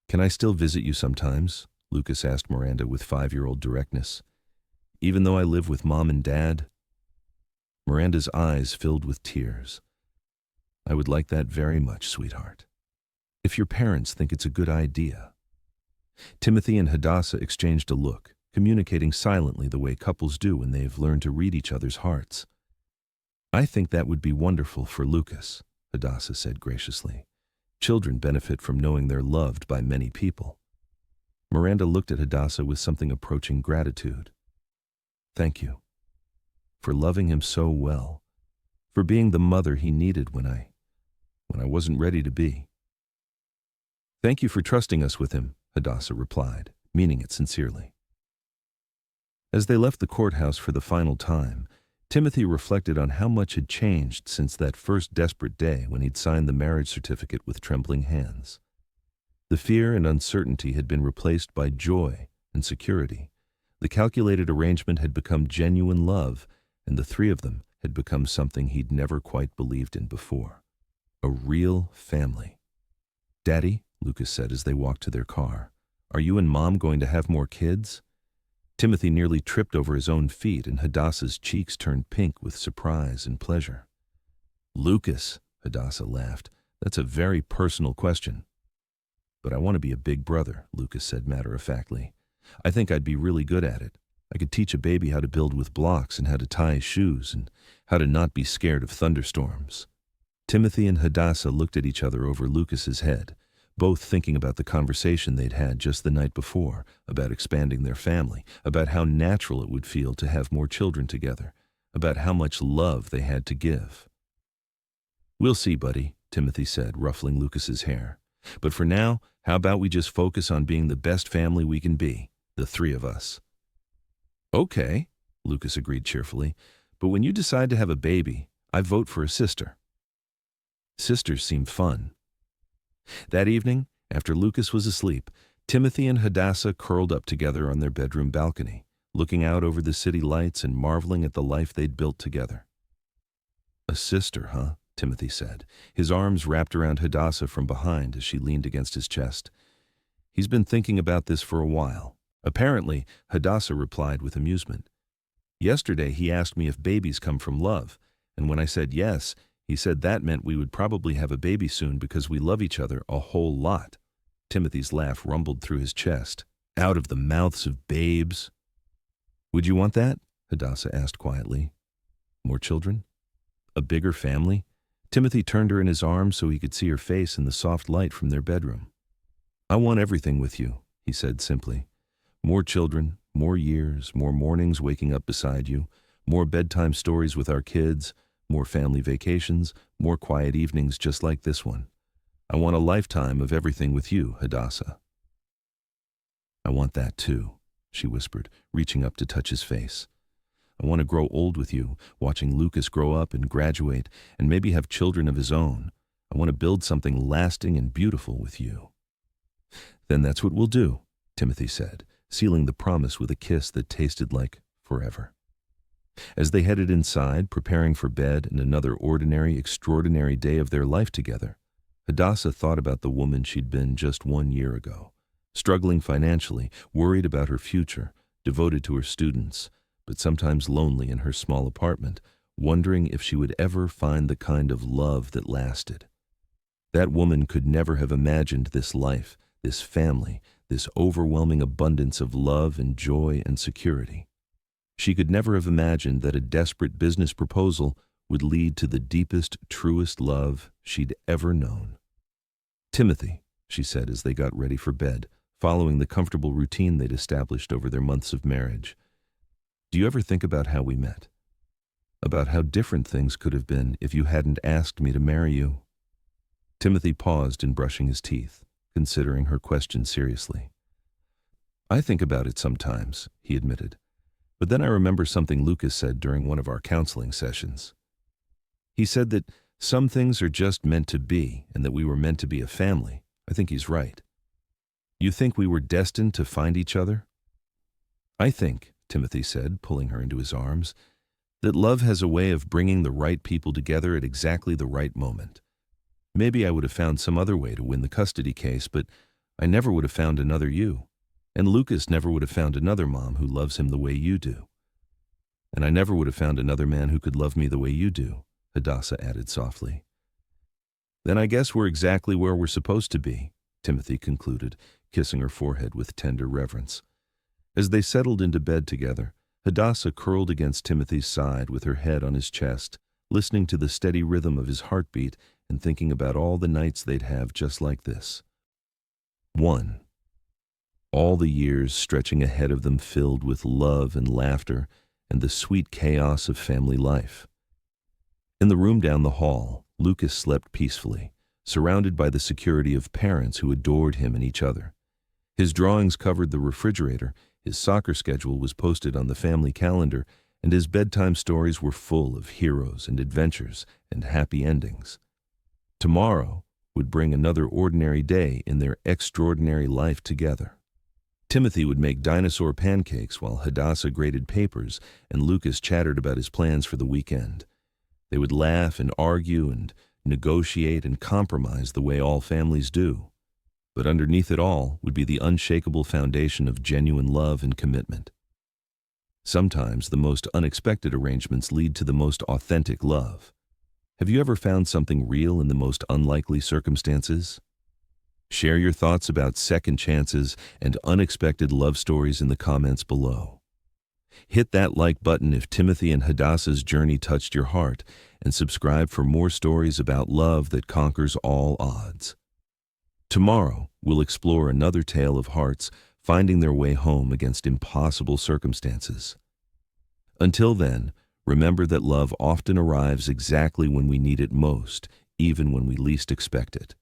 Can I still visit you sometimes? Lucas asked Miranda with 5-year-old directness. Even though I live with Mom and Dad? Miranda's eyes filled with tears. I would like that very much, sweetheart. If your parents think it's a good idea. Timothy and Hadassah exchanged a look, communicating silently the way couples do when they've learned to read each other's hearts. I think that would be wonderful for Lucas, Hadassah said graciously. Children benefit from knowing they're loved by many people. Miranda looked at Hadassah with something approaching gratitude. Thank you. For loving him so well. For being the mother he needed when I wasn't ready to be. Thank you for trusting us with him, Hadassah replied, meaning it sincerely. As they left the courthouse for the final time, Timothy reflected on how much had changed since that first desperate day when he'd signed the marriage certificate with trembling hands. The fear and uncertainty had been replaced by joy and security. The calculated arrangement had become genuine love, and the three of them had become something he'd never quite believed in before. A real family. Daddy, Lucas said as they walked to their car, are you and Mom going to have more kids? Timothy nearly tripped over his own feet, and Hadassah's cheeks turned pink with surprise and pleasure. Lucas, Hadassah laughed, that's a very personal question. But I want to be a big brother, Lucas said matter-of-factly. I think I'd be really good at it. I could teach a baby how to build with blocks and how to tie his shoes and how to not be scared of thunderstorms. Timothy and Hadassah looked at each other over Lucas's head, both thinking about the conversation they'd had just the night before, about expanding their family, about how natural it would feel to have more children together, about how much love they had to give. We'll see, buddy, Timothy said, ruffling Lucas's hair. But for now, how about we just focus on being the best family we can be, the three of us? Okay, Lucas agreed cheerfully, but when you decide to have a baby, I vote for a sister. Sisters seem fun. That evening, after Lucas was asleep, Timothy and Hadassah curled up together on their bedroom balcony, looking out over the city lights and marveling at the life they'd built together. A sister, huh? Timothy said, his arms wrapped around Hadassah from behind as she leaned against his chest. He's been thinking about this for a while. Apparently, Hadassah replied with amusement. Yesterday he asked me if babies come from love, and when I said yes, he said that meant we would probably have a baby soon because we love each other a whole lot. Timothy's laugh rumbled through his chest. Out of the mouths of babes. Would you want that? Hadassah asked quietly. More children? A bigger family? Timothy turned her in his arms so he could see her face in the soft light from their bedroom. I want everything with you, he said simply. More children, more years, more mornings waking up beside you, more bedtime stories with our kids, more family vacations, more quiet evenings just like this one. I want a lifetime of everything with you, Hadassah. I want that too, she whispered, reaching up to touch his face. I want to grow old with you, watching Lucas grow up and graduate and maybe have children of his own. I want to build something lasting and beautiful with you. Then that's what we'll do, Timothy said, sealing the promise with a kiss that tasted like forever. As they headed inside, preparing for bed and another ordinary, extraordinary day of their life together, Hadassah thought about the woman she'd been just 1 year ago, struggling financially, worried about her future, devoted to her students, but sometimes lonely in her small apartment, wondering if she would ever find the kind of love that lasted. That woman could never have imagined this life, this family, this overwhelming abundance of love and joy and security. She could never have imagined that a desperate business proposal would lead to the deepest, truest love she'd ever known. Timothy, she said as they got ready for bed, following the comfortable routine they'd established over their months of marriage. Do you ever think about how we met? About how different things could have been if you hadn't asked me to marry you? Timothy paused in brushing his teeth, considering her question seriously. I think about it sometimes, he admitted. But then I remember something Lucas said during one of our counseling sessions. He said that some things are just meant to be and that we were meant to be a family. I think he's right. You think we were destined to find each other? I think, Timothy said, pulling her into his arms, that love has a way of bringing the right people together at exactly the right moment. Maybe I would have found some other way to win the custody case, but I never would have found another you. And Lucas never would have found another mom who loves him the way you do. And I never would have found another man who could love me the way you do, Hadassah added softly. Then I guess we're exactly where we're supposed to be, Timothy concluded, kissing her forehead with tender reverence. As they settled into bed together, Hadassah curled against Timothy's side with her head on his chest, listening to the steady rhythm of his heartbeat and thinking about all the nights they'd have just like this. 1. All the years stretching ahead of them filled with love and laughter and the sweet chaos of family life. In the room down the hall, Lucas slept peacefully, surrounded by the security of parents who adored him and each other. His drawings covered the refrigerator, his soccer schedule was posted on the family calendar, and his bedtime stories were full of heroes and adventures and happy endings. Tomorrow would bring another ordinary day in their extraordinary life together. Timothy would make dinosaur pancakes while Hadassah graded papers and Lucas chattered about his plans for the weekend. They would laugh and argue and negotiate and compromise the way all families do. But underneath it all would be the unshakable foundation of genuine love and commitment. Sometimes the most unexpected arrangements lead to the most authentic love. Have you ever found something real in the most unlikely circumstances? Share your thoughts about second chances and unexpected love stories in the comments below. Hit that like button if Timothy and Hadassah's journey touched your heart, and subscribe for more stories about love that conquers all odds. Tomorrow, we'll explore another tale of hearts finding their way home against impossible circumstances. Until then, remember that love often arrives exactly when we need it most, even when we least expect it.